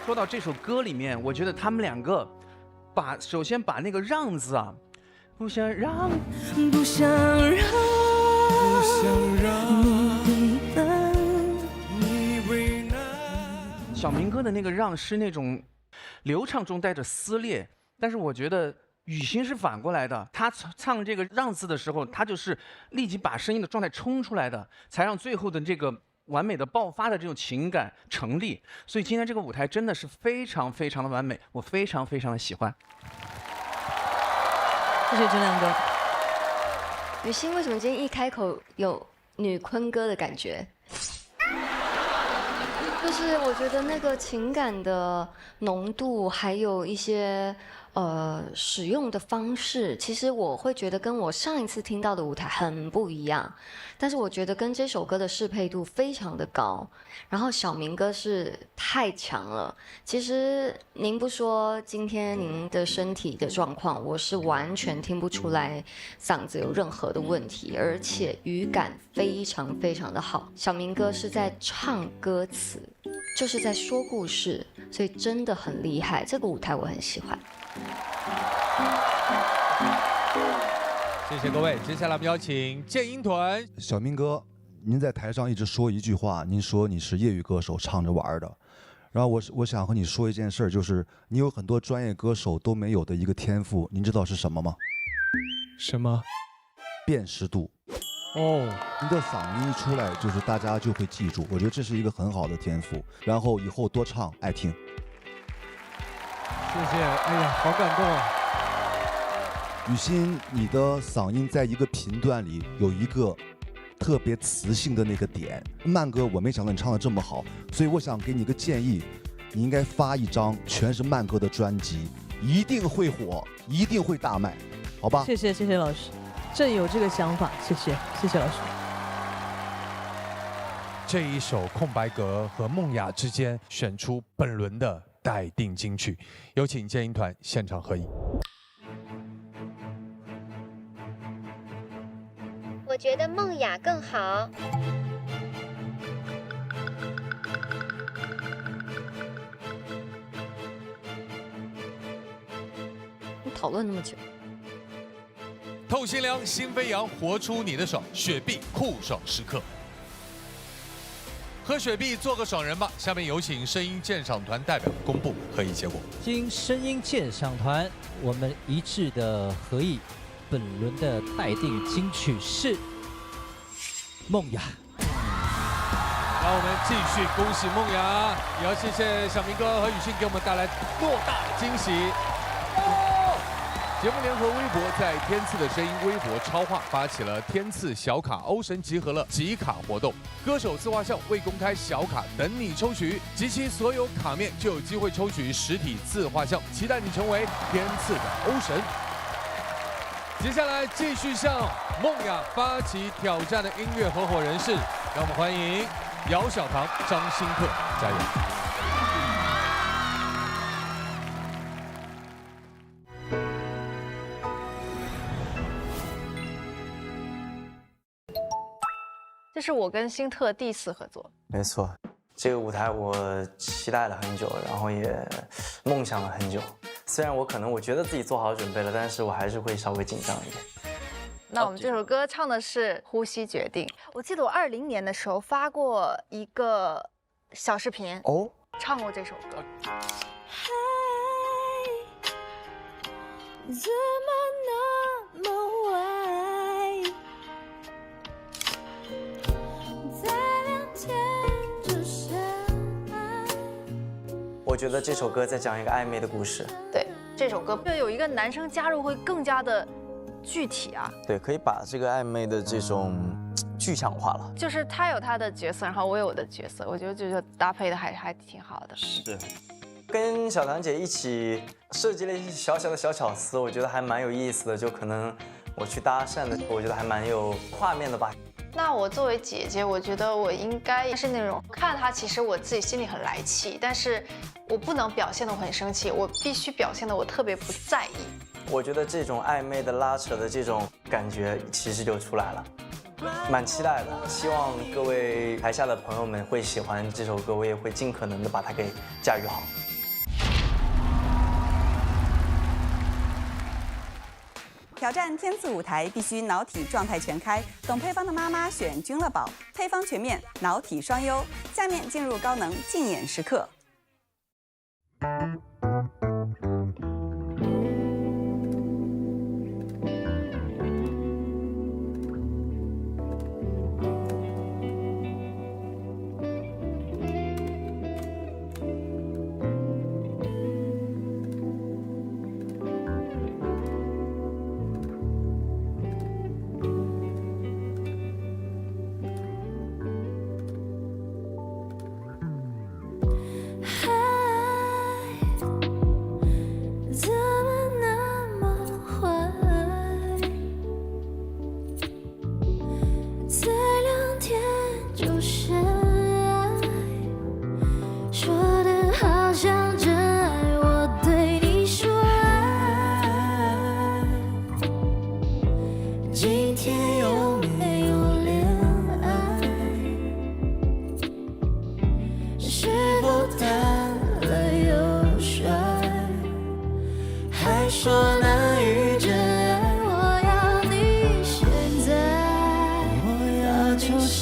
说到这首歌里面，我觉得他们2个首先把那个让字啊，不想让你为难。小明哥的那个让是那种流畅中带着撕裂，但是我觉得雨欣是反过来的，他唱这个让字的时候，他就是立即把声音的状态冲出来的，才让最后的这个完美的爆发的这种情感成立。所以今天这个舞台真的是非常非常的完美，我非常非常的喜欢。谢谢这2个。雨欣为什么今天一开口有女坤哥的感觉？就是我觉得那个情感的浓度，还有一些使用的方式，其实我会觉得跟我上一次听到的舞台很不一样。但是我觉得跟这首歌的适配度非常的高。然后小明哥是太强了。其实您不说今天您的身体的状况，我是完全听不出来嗓子有任何的问题，而且语感非常非常的好。小明哥是在唱歌词，就是在说故事，所以真的很厉害。这个舞台我很喜欢。谢谢各位，接下来我们邀请剑鹰团。小明哥，您在台上一直说一句话，您说你是业余歌手，唱着玩的。然后我想和你说一件事，就是你有很多专业歌手都没有的一个天赋，您知道是什么吗？什么？辨识度。哦，你的嗓音一出来，就是大家就会记住。我觉得这是一个很好的天赋。然后以后多唱，爱听。谢谢，哎呀，好感动啊！雨欣，你的嗓音在一个频段里有一个特别磁性的那个点。慢歌我没想到你唱的这么好，所以我想给你一个建议，你应该发一张全是慢歌的专辑，一定会火，一定会大卖，好吧？谢谢老师，正有这个想法，谢谢老师。这一首空白格和梦雅之间选出本轮的待定金曲，有请建音团现场合影。我觉得梦雅更好。你讨论那么久。透心凉，心飞扬，活出你的爽，雪碧酷爽时刻。喝雪碧做个爽人吧！下面有请声音鉴赏团代表公布合议结果。经声音鉴赏团我们一致的合议，本轮的待定金曲是梦雅。让我们继续恭喜梦雅，也要谢谢小明哥和雨欣给我们带来莫大的惊喜。节目联合微博在天赐的声音微博超话发起了天赐小卡欧神集合了集卡活动，歌手自画像未公开小卡等你抽取，集齐所有卡面就有机会抽取实体自画像，期待你成为天赐的欧神。接下来继续向梦雅发起挑战的音乐合伙人是，让我们欢迎姚小棠、张新克，加油！这是我跟新特第4次合作。没错，这个舞台我期待了很久，然后也梦想了很久。虽然我觉得自己做好准备了，但是我还是会稍微紧张一点。那我们这首歌唱的是《呼吸决定》。我记得我2020年的时候发过一个小视频，唱过这首歌。怎么那么歪？在两天之下。我觉得这首歌在讲一个暧昧的故事。对，这首歌有一个男生加入会更加的具体啊。对，可以把这个暧昧的这种具象化了。就是他有他的角色，然后我有我的角色，我觉得这就搭配的还挺好的。是。跟小棠姐一起设计了一些小小的小巧思，我觉得还蛮有意思的。就可能我去搭讪的时候，我觉得还蛮有画面的吧。那我作为姐姐，我觉得我应该是那种看他，其实我自己心里很来气，但是我不能表现得我很生气，我必须表现得我特别不在意。我觉得这种暧昧的拉扯的这种感觉其实就出来了，蛮期待的。希望各位台下的朋友们会喜欢这首歌，我也会尽可能的把它给驾驭好。挑战天赐舞台必须脑体状态全开，懂配方的妈妈选君乐宝，配方全面，脑体双优。下面进入高能竞演时刻。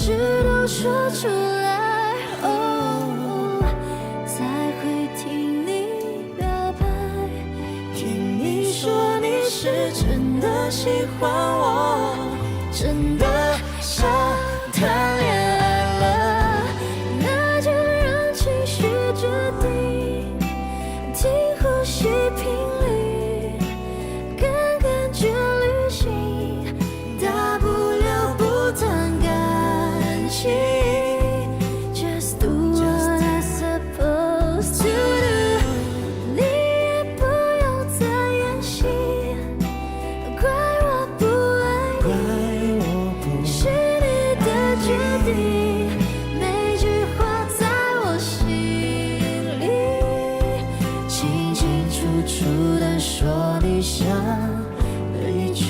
事都说出来，哦，才会听你表白，听你说你是真的喜欢我，真的想谈恋爱了，那就让情绪决定，听呼吸频率，跟感觉旅行，大不了不谈感情 ，Just do what I'm supposed to do， 你也不用再演戏，怪我不爱你，是你的决定，每句话在我心里，清清楚楚地说你想离去。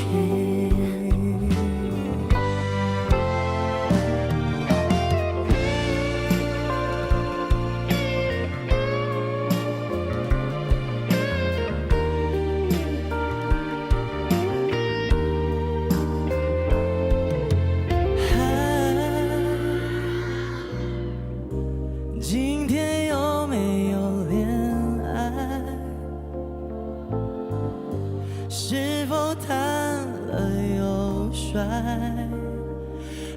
今天有没有恋爱？是否谈了又甩？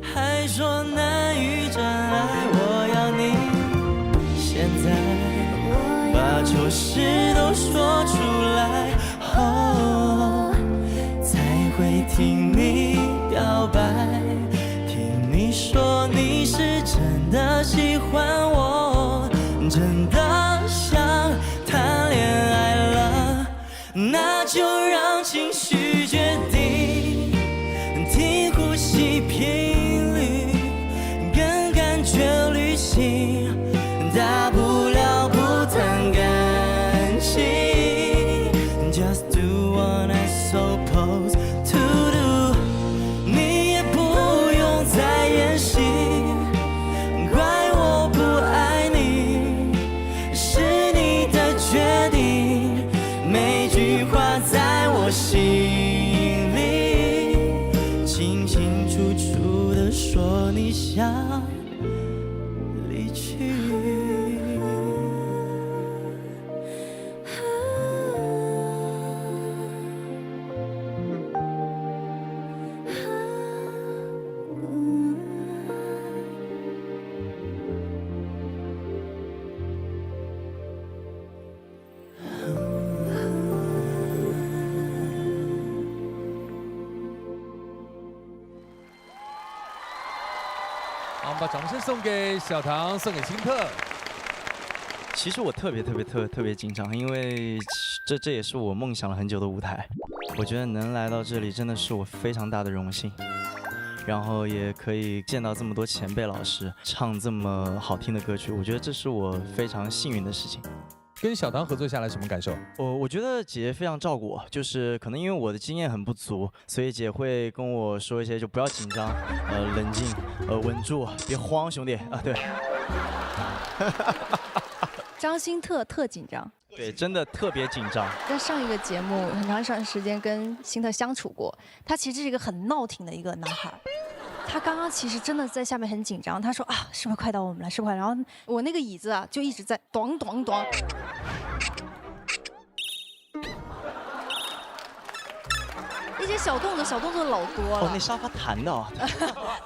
还说难遇真爱，我要你现在把丑事都说出来，哦，才会听你表白，听你说你是真的喜欢我，真的想谈恋爱了，那就让情绪决定，听呼吸频率，跟感觉旅行，大不了不谈感情 ，Just do what I'm supposed to do， 你也不用再演戏，怪我不爱你，是你的决定，每句话在我心里，清清楚楚地说你想离去。好，我们把掌声送给小唐，送给辛特。其实我特别紧张，因为这也是我梦想了很久的舞台。我觉得能来到这里真的是我非常大的荣幸，然后也可以见到这么多前辈老师唱这么好听的歌曲，我觉得这是我非常幸运的事情。跟小唐合作下来什么感受？我觉得姐非常照顾我，就是可能因为我的经验很不足，所以姐会跟我说一些就不要紧张，冷静，稳住，别慌，兄弟啊，对。张新特紧张，对，真的特别紧张。在上一个节目很长一段时间跟新特相处过，他其实是一个很闹挺的一个男孩。他刚刚其实真的在下面很紧张，他说啊，是不是快到我们了？是不是？然后我那个椅子啊，就一直在咚咚咚。一些小动作老多了。哦，那沙发弹的哦。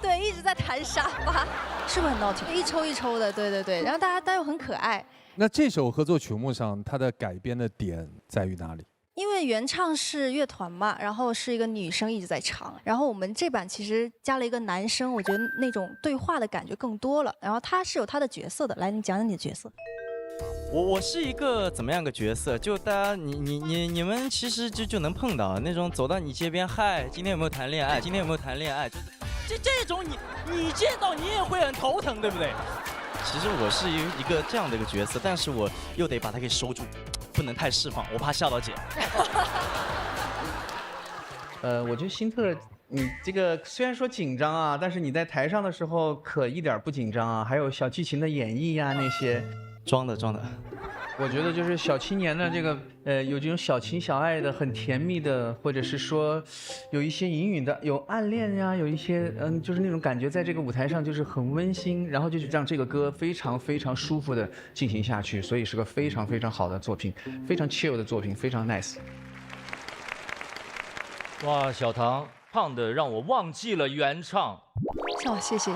对，一直在弹沙发，是不是很闹挺？一抽一抽的，对对对。然后大家又很可爱。那这首合作曲目上，它的改编的点在于哪里？因为原唱是乐团嘛，然后是一个女生一直在唱，然后我们这版其实加了一个男生，我觉得那种对话的感觉更多了。然后他是有他的角色的，来，你讲讲你的角色。我是一个怎么样个角色？就大家你们其实就能碰到那种走到你街边，嗨，今天有没有谈恋爱？今天有没有谈恋爱？就是这种你见到你也会很头疼，对不对？其实我是一个这样的一个角色，但是我又得把它给收住，不能太释放，我怕吓到姐。我觉得辛特，你这个虽然说紧张啊，但是你在台上的时候可一点不紧张啊，还有小提琴的演绎呀那些，装的。我觉得就是小青年的这个有这种小情小爱的、很甜蜜的，或者是说有一些隐隐的有暗恋呀，有一些就是那种感觉，在这个舞台上就是很温馨，然后就是让这个歌非常非常舒服的进行下去，所以是个非常非常好的作品，非常 chill 的作品，非常 nice。哇，小唐唱的让我忘记了原唱。哦，谢谢。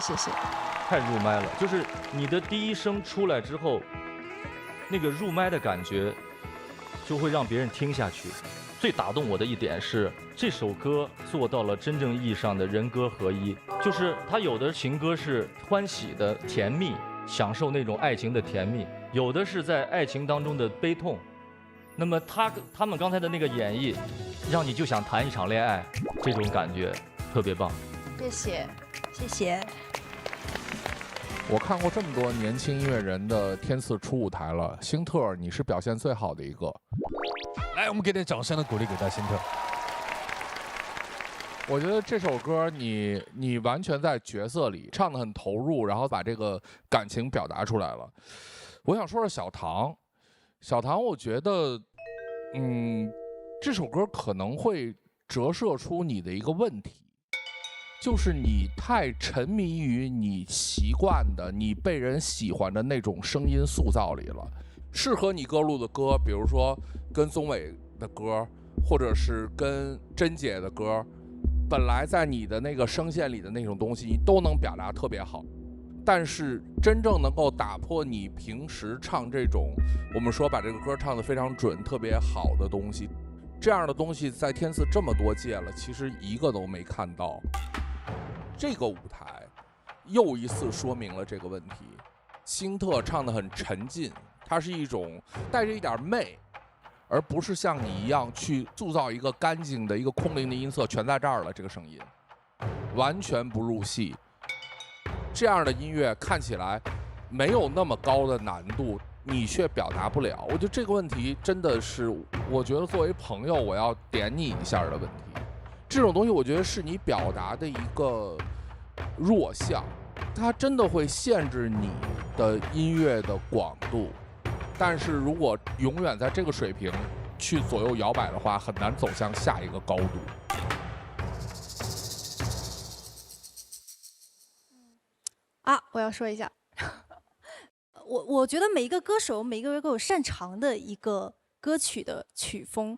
太入麦了，就是你的第一声出来之后，那个入麦的感觉，就会让别人听下去。最打动我的一点是，这首歌做到了真正意义上的人歌合一，就是它有的情歌是欢喜的甜蜜，享受那种爱情的甜蜜，有的是在爱情当中的悲痛。那么他们刚才的那个演绎，让你就想谈一场恋爱，这种感觉特别棒。谢谢。我看过这么多年轻音乐人的天赐出舞台了，辛特你是表现最好的一个。来，我们给点掌声的鼓励给到辛特。我觉得这首歌你完全在角色里唱得很投入，然后把这个感情表达出来了。我想说说小唐，我觉得，这首歌可能会折射出你的一个问题。就是你太沉迷于你习惯的、你被人喜欢的那种声音塑造里了。适合你歌路的歌，比如说跟宗纬的歌，或者是跟甄姐的歌，本来在你的那个声线里的那种东西，你都能表达特别好。但是真正能够打破你平时唱这种，我们说把这个歌唱得非常准、特别好的东西，这样的东西在天赐这么多届了，其实一个都没看到。这个舞台又一次说明了这个问题。辛特唱得很沉浸，它是一种带着一点媚，而不是像你一样去塑造一个干净的一个空灵的音色，全在这儿了。这个声音完全不入戏。这样的音乐看起来没有那么高的难度，你却表达不了。我觉得这个问题真的是，我觉得作为朋友我要点你一下的问题。这种东西我觉得是你表达的一个弱项，它真的会限制你的音乐的广度。但是如果永远在这个水平去左右摇摆的话，很难走向下一个高度。我要说一下，我觉得每一个歌手都有擅长的一个歌曲的曲风。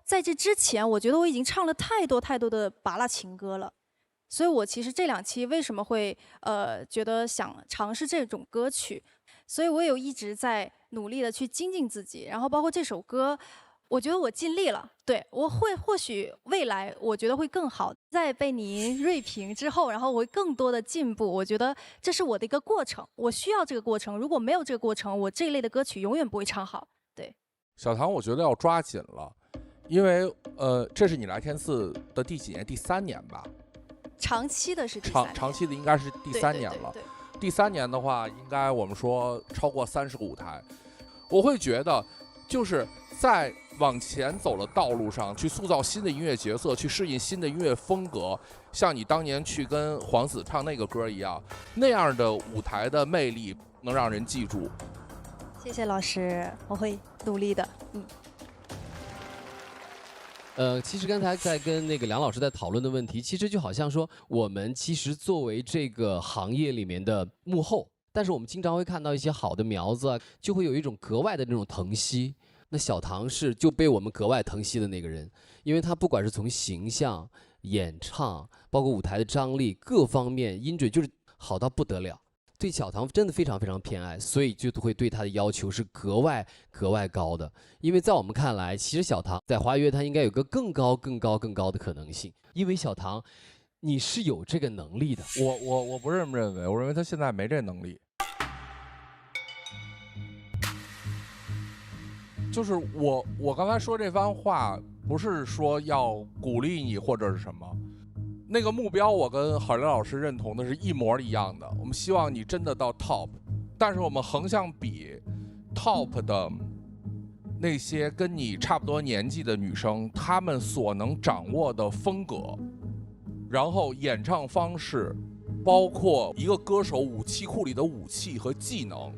在这之前，我觉得我已经唱了太多的拔辣情歌了，所以我其实这2期为什么会觉得想尝试这种歌曲，所以我有一直在努力的去精进自己，然后包括这首歌，我觉得我尽力了，对，我会或许未来我觉得会更好，在被您锐评之后，然后我会更多的进步，我觉得这是我的一个过程，我需要这个过程，如果没有这个过程，我这一类的歌曲永远不会唱好。对，小唐，我觉得要抓紧了。因为这是你来天赐的第几年？第3年吧。长期的是第3年。长期的应该是第3年了。对。第3年的话，应该我们说超过30个舞台。我会觉得，就是在往前走的道路上，去塑造新的音乐角色，去适应新的音乐风格，像你当年去跟黄子唱那个歌一样，那样的舞台的魅力能让人记住。谢谢老师，我会努力的。其实刚才在跟那个梁老师在讨论的问题，其实就好像说，我们其实作为这个行业里面的幕后，但是我们经常会看到一些好的苗子啊，就会有一种格外的那种疼惜。那小唐是就被我们格外疼惜的那个人，因为他不管是从形象、演唱，包括舞台的张力各方面，音准就是好到不得了。对小唐真的非常非常偏爱，所以就会对他的要求是格外高的。因为在我们看来，其实小唐在华语乐坛应该有个更高的可能性。因为小唐，你是有这个能力的。我不这么认为，我认为他现在没这能力。就是我刚才说这番话，不是说要鼓励你或者是什么。那个目标我跟郝林老师认同的是一模一样的，我们希望你真的到 top， 但是我们横向比 top 的那些跟你差不多年纪的女生，她们所能掌握的风格，然后演唱方式，包括一个歌手武器库里的武器和技能，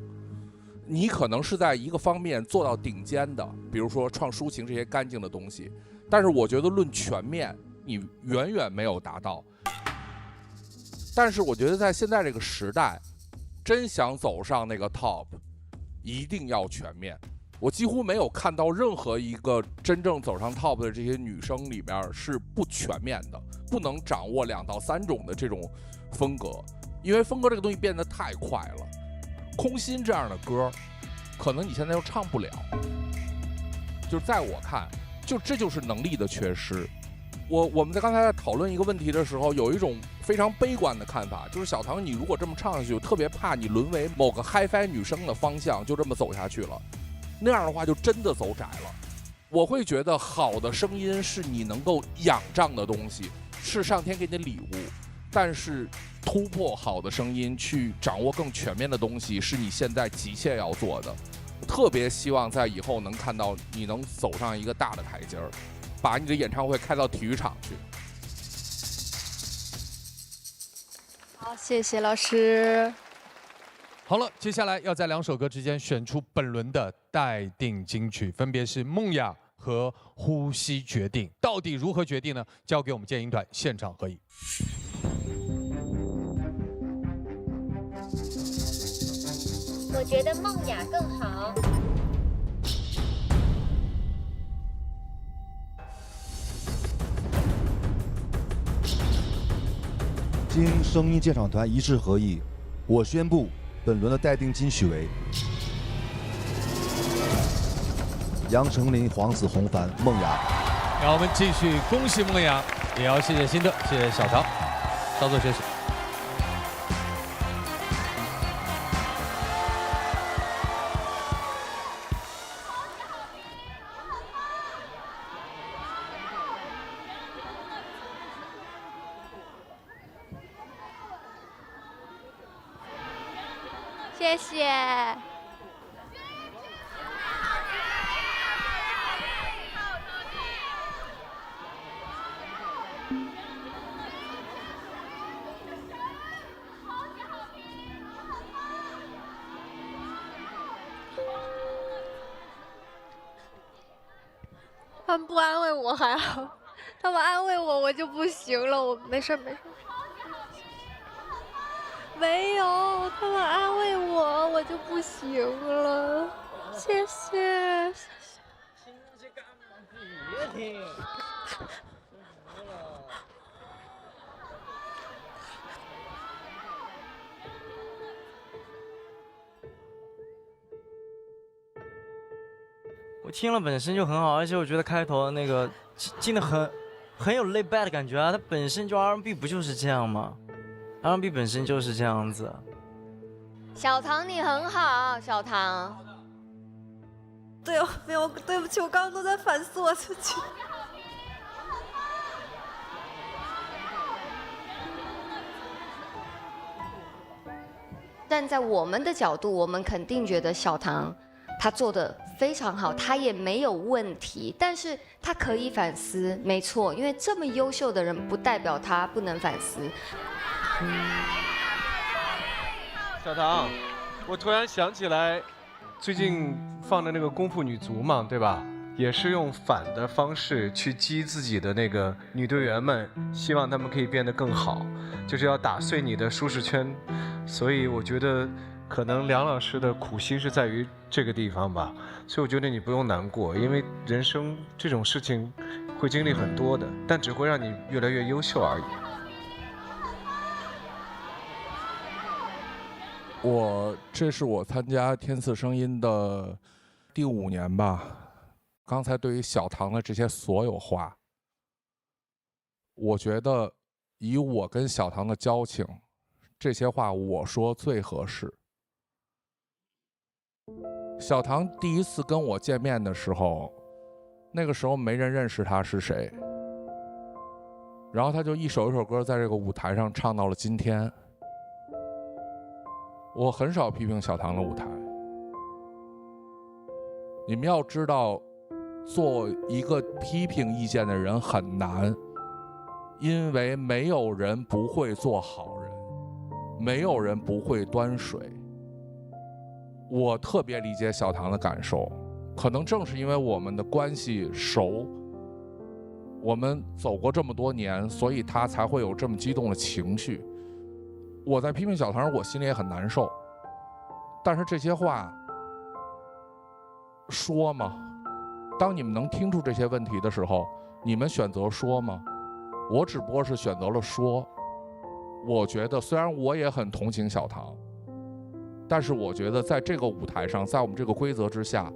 你可能是在一个方面做到顶尖的，比如说唱抒情这些干净的东西，但是我觉得论全面，你远远没有达到。但是我觉得在现在这个时代，真想走上那个 top， 一定要全面。我几乎没有看到任何一个真正走上 top 的这些女生里边是不全面的，不能掌握2到3种的这种风格，因为风格这个东西变得太快了。空心这样的歌，可能你现在又唱不了。就是在我看，这就是能力的缺失。我们刚才在讨论一个问题的时候，有一种非常悲观的看法，就是小唐，你如果这么唱下去，我特别怕你沦为某个 hi-fi 女生的方向，就这么走下去了。那样的话就真的走窄了。我会觉得好的声音是你能够仰仗的东西，是上天给你的礼物。但是突破好的声音，去掌握更全面的东西，是你现在急切要做的。特别希望在以后能看到你能走上一个大的台阶儿，把你的演唱会开到体育场去。好，谢谢老师。好了，接下来要在2首歌之间选出本轮的待定金曲，分别是《梦雅》和《呼吸决定》。到底如何决定呢？交给我们健音团现场合影。我觉得梦雅更好。经声音鉴赏团一致合议，我宣布本轮的待定金曲为杨丞琳、黄子弘凡、梦雅。让我们继续恭喜梦雅，也要谢谢辛特，谢谢小唐，稍作休息。谢谢。他们不安慰我还好，他们安慰我，我就不行了。我没事没事。没有，他们安慰我，我就不行了。谢谢。别听。我听了本身就很好，而且我觉得开头那个进的很有 lay back 的感觉啊，它本身就 R&B 不就是这样吗？R&B 本身就是这样子。小唐你很好，小唐。对哦，没有，对不起，我刚刚都在反思我自己。站在我们的角度，我们肯定觉得小唐他做的非常好，他也没有问题，但是他可以反思，没错，因为这么优秀的人不代表他不能反思。小唐，我突然想起来，最近放的那个《功夫女足》嘛，对吧？也是用反的方式去激自己的那个女队员们，希望她们可以变得更好，就是要打碎你的舒适圈。所以我觉得，可能梁老师的苦心是在于这个地方吧。所以我觉得你不用难过，因为人生这种事情会经历很多的，但只会让你越来越优秀而已。这是我参加天赐声音的第5年吧。刚才对于小唐的这些所有话，我觉得以我跟小唐的交情，这些话我说最合适。小唐第一次跟我见面的时候，那个时候没人认识他是谁，然后他就一首一首歌在这个舞台上唱到了今天。我很少批评小唐的舞台，你们要知道，做一个批评意见的人很难，因为没有人不会做好人，没有人不会端水。我特别理解小唐的感受，可能正是因为我们的关系熟，我们走过这么多年，所以他才会有这么激动的情绪。我在批评小唐，我心里也很难受，但是这些话说吗？当你们能听出这些问题的时候，你们选择说吗？我只不过是选择了说。我觉得虽然我也很同情小唐，但是我觉得在这个舞台上，在我们这个规则之下，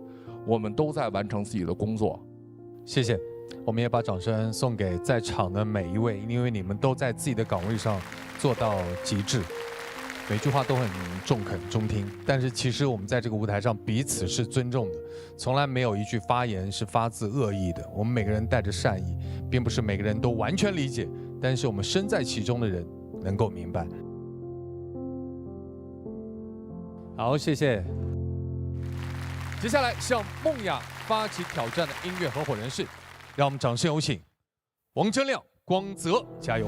我们都在完成自己的工作。谢谢，我们也把掌声送给在场的每一位，因为你们都在自己的岗位上做到极致，每句话都很中肯中听。但是其实我们在这个舞台上彼此是尊重的，从来没有一句发言是发自恶意的。我们每个人带着善意，并不是每个人都完全理解，但是我们身在其中的人能够明白。好，谢谢。接下来向梦雅发起挑战的音乐合伙人是，让我们掌声有请王铮亮、光泽，加油！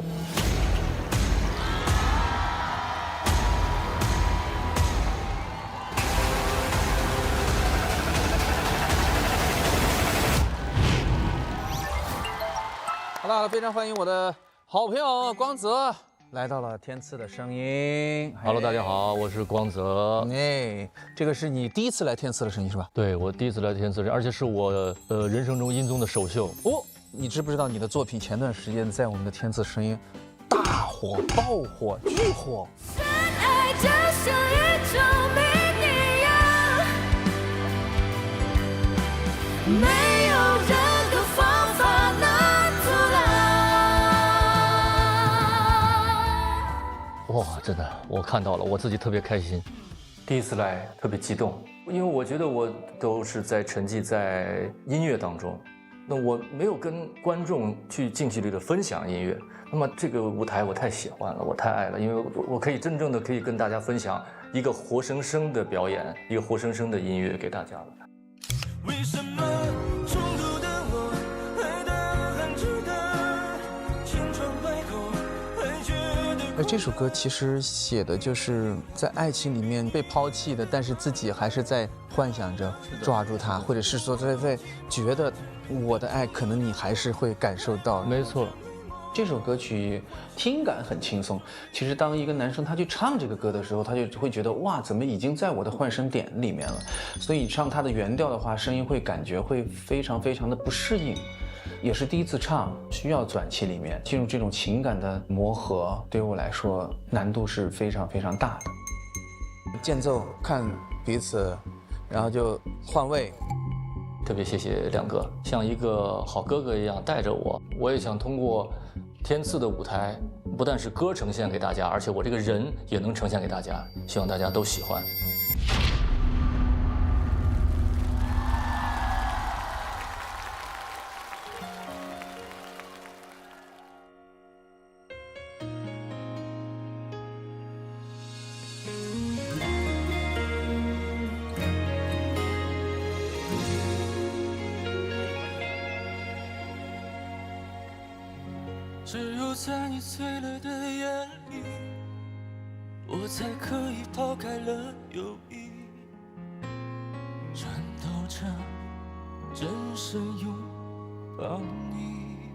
好了，非常欢迎我的好朋友光泽来到了天赐的声音。Hello， 大家好，我是光泽。哎，这个是你第一次来天赐的声音是吧？对，我第一次来天赐，而且是我人生中音综的首秀。哦，你知不知道你的作品前段时间在我们的天赐声音大火、爆火、巨火？爱就像一种秘密呀，没有任何方法能阻挡。哇，真的，我看到了，我自己特别开心。第一次来特别激动，因为我觉得我都是在沉浸在音乐当中，那我没有跟观众去近距离的分享音乐。那么这个舞台我太喜欢了，我太爱了，因为我可以真正的可以跟大家分享一个活生生的表演，一个活生生的音乐给大家了。为什么中途的我爱得很值得，千疮百孔还觉得。这首歌其实写的就是在爱情里面被抛弃的，但是自己还是在幻想着抓住它，或者是说在觉得我的爱可能你还是会感受到。没错。这首歌曲听感很轻松，其实当一个男生他去唱这个歌的时候，他就会觉得哇，怎么已经在我的换声点里面了，所以唱他的原调的话，声音会感觉会非常非常的不适应，也是第一次唱，需要短期里面进入这种情感的磨合，对我来说难度是非常非常大的。间奏看彼此，然后就换位。特别谢谢亮哥，像一个好哥哥一样带着我，我也想通过天赐的舞台，不但是歌呈现给大家，而且我这个人也能呈现给大家，希望大家都喜欢。只有在你醉了的夜里，我才可以抛开了犹豫，颤抖着真身拥抱你。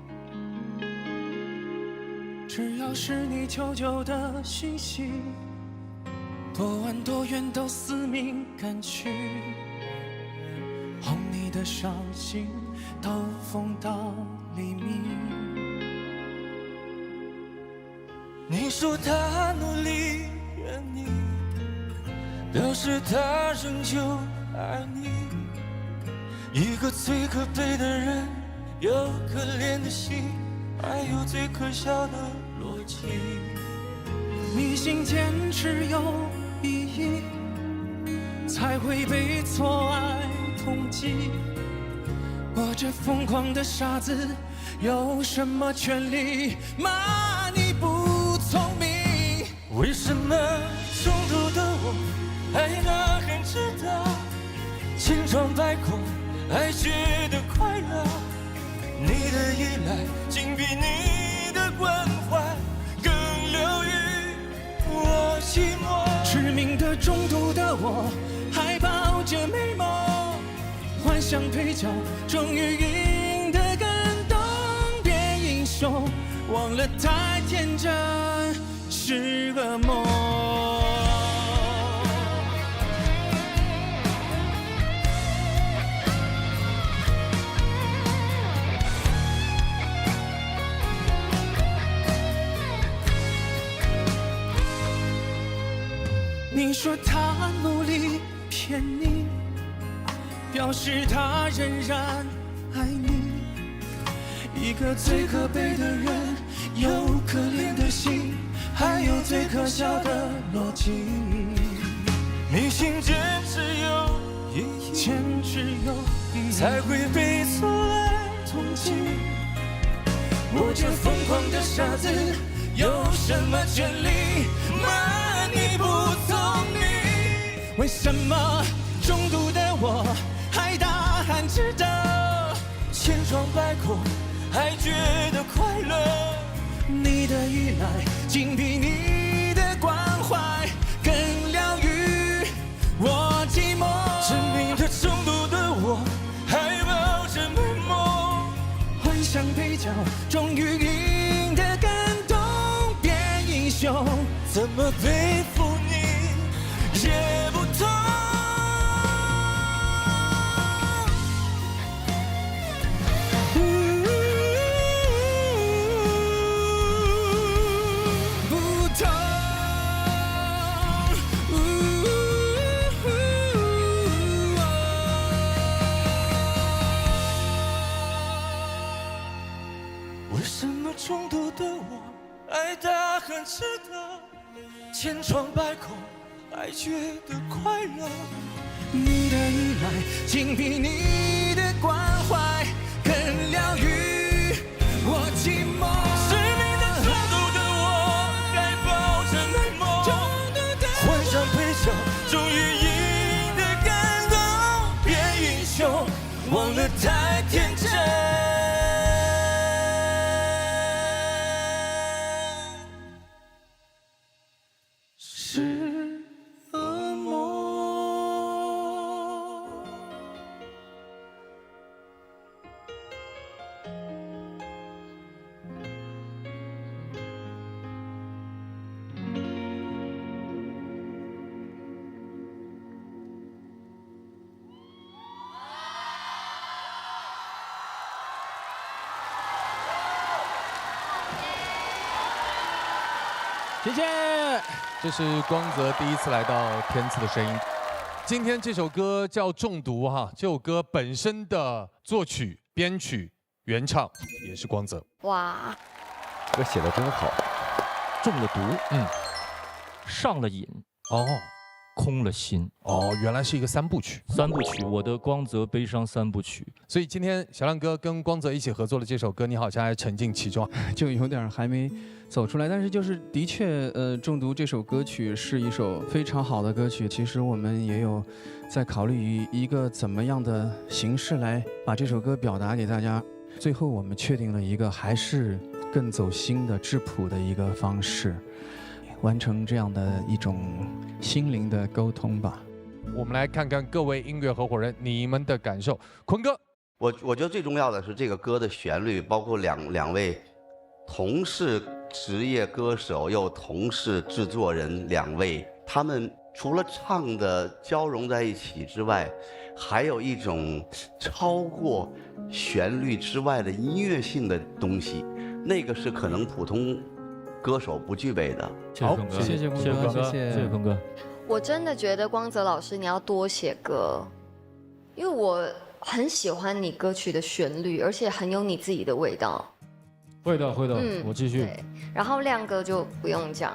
只要是你久久的讯息，多晚多远都司命赶去，哄你的伤心兜风到黎明。你说他努力圆你，表示他仍旧爱你。一个最可悲的人，有可怜的心，还有最可笑的逻辑。迷信坚持有意义，才会被错爱统计。我这疯狂的傻子，有什么权利骂你不？聪明，为什么中途的我爱得很值得，千疮百孔还觉得快乐？你的依赖竟比你的关怀更疗愈我寂寞。致命的中途的我，害怕像配角，终于赢得感动，变英雄，忘了太天真是个梦。你说他努力骗你，表示他仍然爱你。一个最可悲的人，有可怜的心，还有最可笑的逻辑。明星只有一钱只有一，才会被错来同情。我这疯狂的傻子，有什么权利骂你不聪明？为什么中毒的我还大喊值得？千疮百孔还觉得快乐？你的依赖竟比你的关怀更疗愈我寂寞。致命的中毒的我还抱着美梦，幻想配角终于赢得感动，变英雄，怎么背负你也不痛。为什么中毒的我爱大喊值得？千疮百孔还觉得快乐？你的依赖竟比你的关怀更疗愈我寂寞。致命的中毒的我还抱着美梦，幻想配角终于赢得感动，变英雄，忘了太天真。是噩梦。谢谢。这是光泽第一次来到天赐的声音。今天这首歌叫《中毒》哈，这首歌本身的作曲、编曲、原唱也是光泽。哇，这写的真好。中了毒，上了瘾，哦，空了心，哦，原来是一个三部曲。三部曲，我的光泽悲伤三部曲。所以今天小亮哥跟光泽一起合作的这首歌，你好像还沉浸其中，就有点还没走出来，但是就是的确，中毒这首歌曲是一首非常好的歌曲。其实我们也有在考虑一个怎么样的形式来把这首歌表达给大家。最后我们确定了一个还是更走心的质朴的一个方式，完成这样的一种心灵的沟通吧。我们来看看各位音乐合伙人你们的感受。坤哥，我觉得最重要的是这个歌的旋律，包括两位同是职业歌手又同是制作人两位，他们除了唱的交融在一起之外，还有一种超过旋律之外的音乐性的东西，那个是可能普通歌手不具备的。好，谢谢坤哥，谢谢坤哥。我真的觉得光泽老师你要多写歌，因为我很喜欢你歌曲的旋律，而且很有你自己的味道。会的，我继续。对，然后亮哥就不用讲，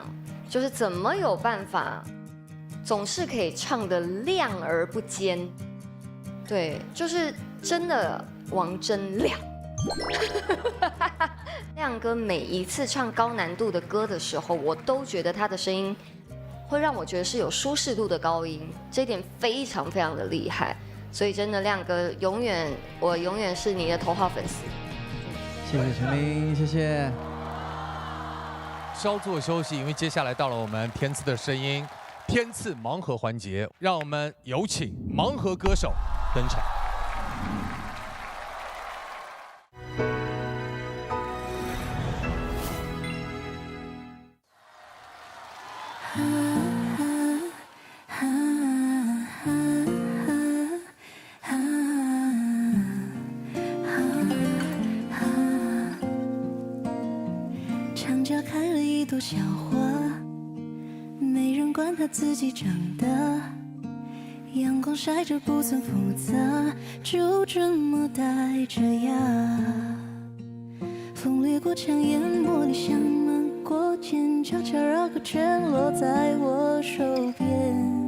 就是怎么有办法，总是可以唱得亮而不尖。对，就是真的王真亮。亮哥每一次唱高难度的歌的时候，我都觉得他的声音会让我觉得是有舒适度的高音，这一点非常非常的厉害。所以真的亮哥我永远是你的头号粉丝。谢谢陈琳，谢谢。稍作休息，因为接下来到了我们天赐的声音天赐盲盒环节，让我们有请盲盒歌手登场。管它自己长大。阳光晒着不曾复杂，就这么带着呀。风掠过墙沿，玻璃像漫过茧，悄悄绕个圈，落在我手边。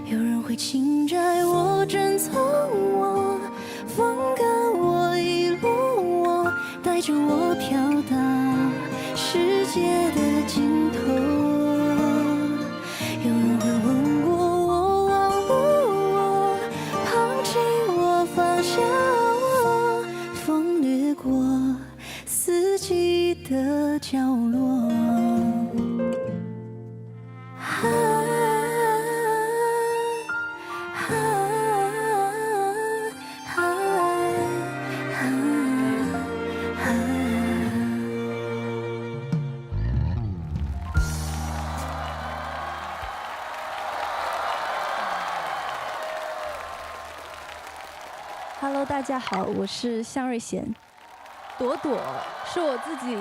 有人会情债我，珍藏我，风干我，遗落我，带着我飘到世界的尽头。有人会问我忘了我，抛弃我，放下我，风掠过四季的角落。Hello， 大家好，我是向瑞贤。朵朵是我自己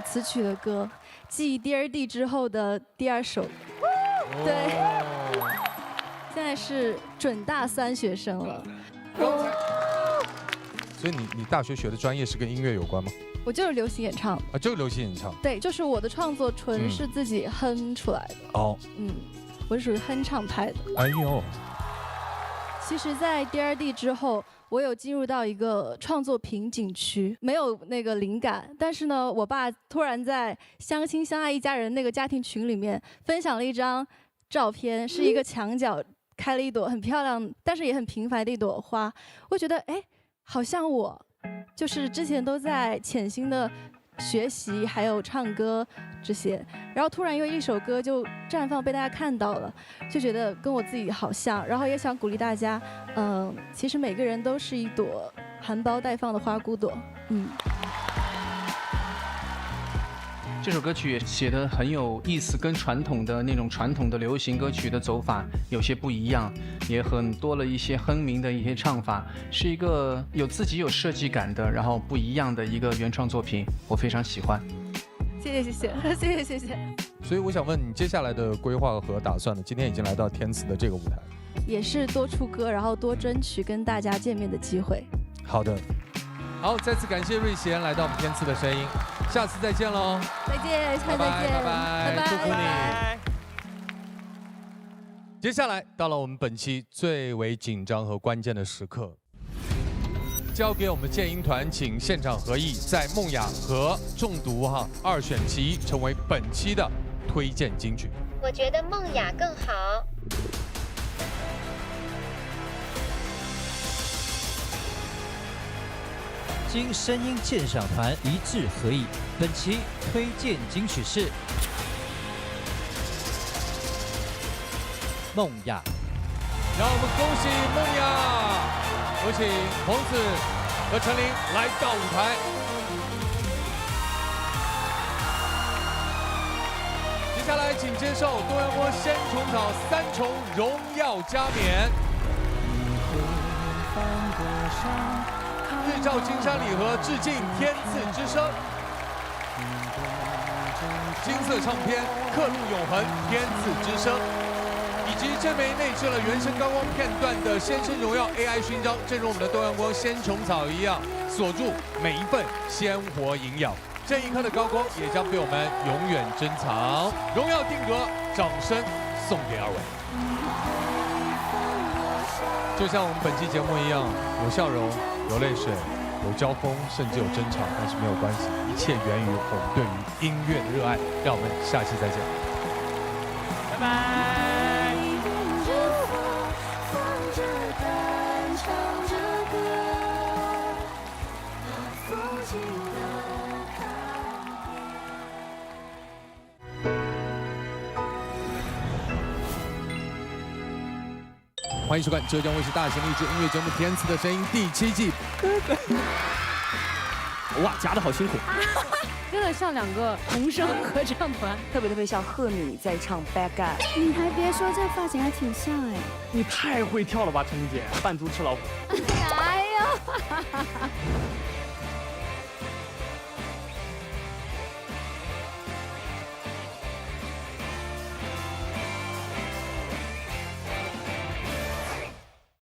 词曲的歌，继《Dear D》之后的第2首。对，现在是准大3学生了。所以你大学学的专业是跟音乐有关吗？我就是流行演唱啊，就是流行演唱。对，就是我的创作纯是自己哼出来的。哦，我是属于哼唱派的。哎呦，其实，在 Dear D 之后，我有进入到一个创作瓶颈区，没有那个灵感。但是呢，我爸突然在相亲相爱一家人那个家庭群里面分享了一张照片，是一个墙角开了一朵很漂亮，但是也很平凡的一朵花。我觉得，哎，好像我，就是之前都在潜心的学习，还有唱歌这些，然后突然因为一首歌就绽放，被大家看到了，就觉得跟我自己好像，然后也想鼓励大家，其实每个人都是一朵含苞待放的花骨朵，这首歌曲写得很有意思，跟传统的那种传统的流行歌曲的走法有些不一样，也很多了一些哼鸣的一些唱法，是一个自己有设计感的，然后不一样的一个原创作品，我非常喜欢。谢谢。所以我想问你接下来的规划和打算呢？今天已经来到天赐的这个舞台，也是多出歌，然后多争取跟大家见面的机会。好的，好，再次感谢瑞贤来到我们天赐的声音，下次再见喽！再见，下次再见，拜拜，祝福你。接下来到了我们本期最为紧张和关键的时刻，交给我们剑音团，请现场合艺，在梦雅和中毒2选其一，成为本期的推荐金曲。我觉得梦雅更好。经声音鉴赏团一致合议，本期推荐金曲是梦雅。让我们恭喜梦雅，有请彭子和陈琳来到舞台。接下来，请接受东阳波仙虫草3重荣耀加冕。日照金山礼盒致敬天赐之声，金色唱片刻录永恒天赐之声，以及这枚内置了原声高光片段的先生荣耀 AI 勋章，正如我们的东阳光仙虫草一样，锁住每一份鲜活营养。这一刻的高光也将被我们永远珍藏。荣耀定格，掌声送给二位。就像我们本期节目一样，有笑容，有泪水，有交锋，甚至有争吵，但是没有关系，一切源于我们对于音乐的热爱。让我们下期再见，拜拜。欢迎收看浙江卫视大型励志音乐节目《天赐的声音》第7季。哥哥，哇，夹得好辛苦，真的像2个童声合唱团，特别像贺敏在唱《Bad Guy》。你还别说，这发型还挺像哎。你太会跳了吧，陈姐，扮猪吃老虎。哎呦！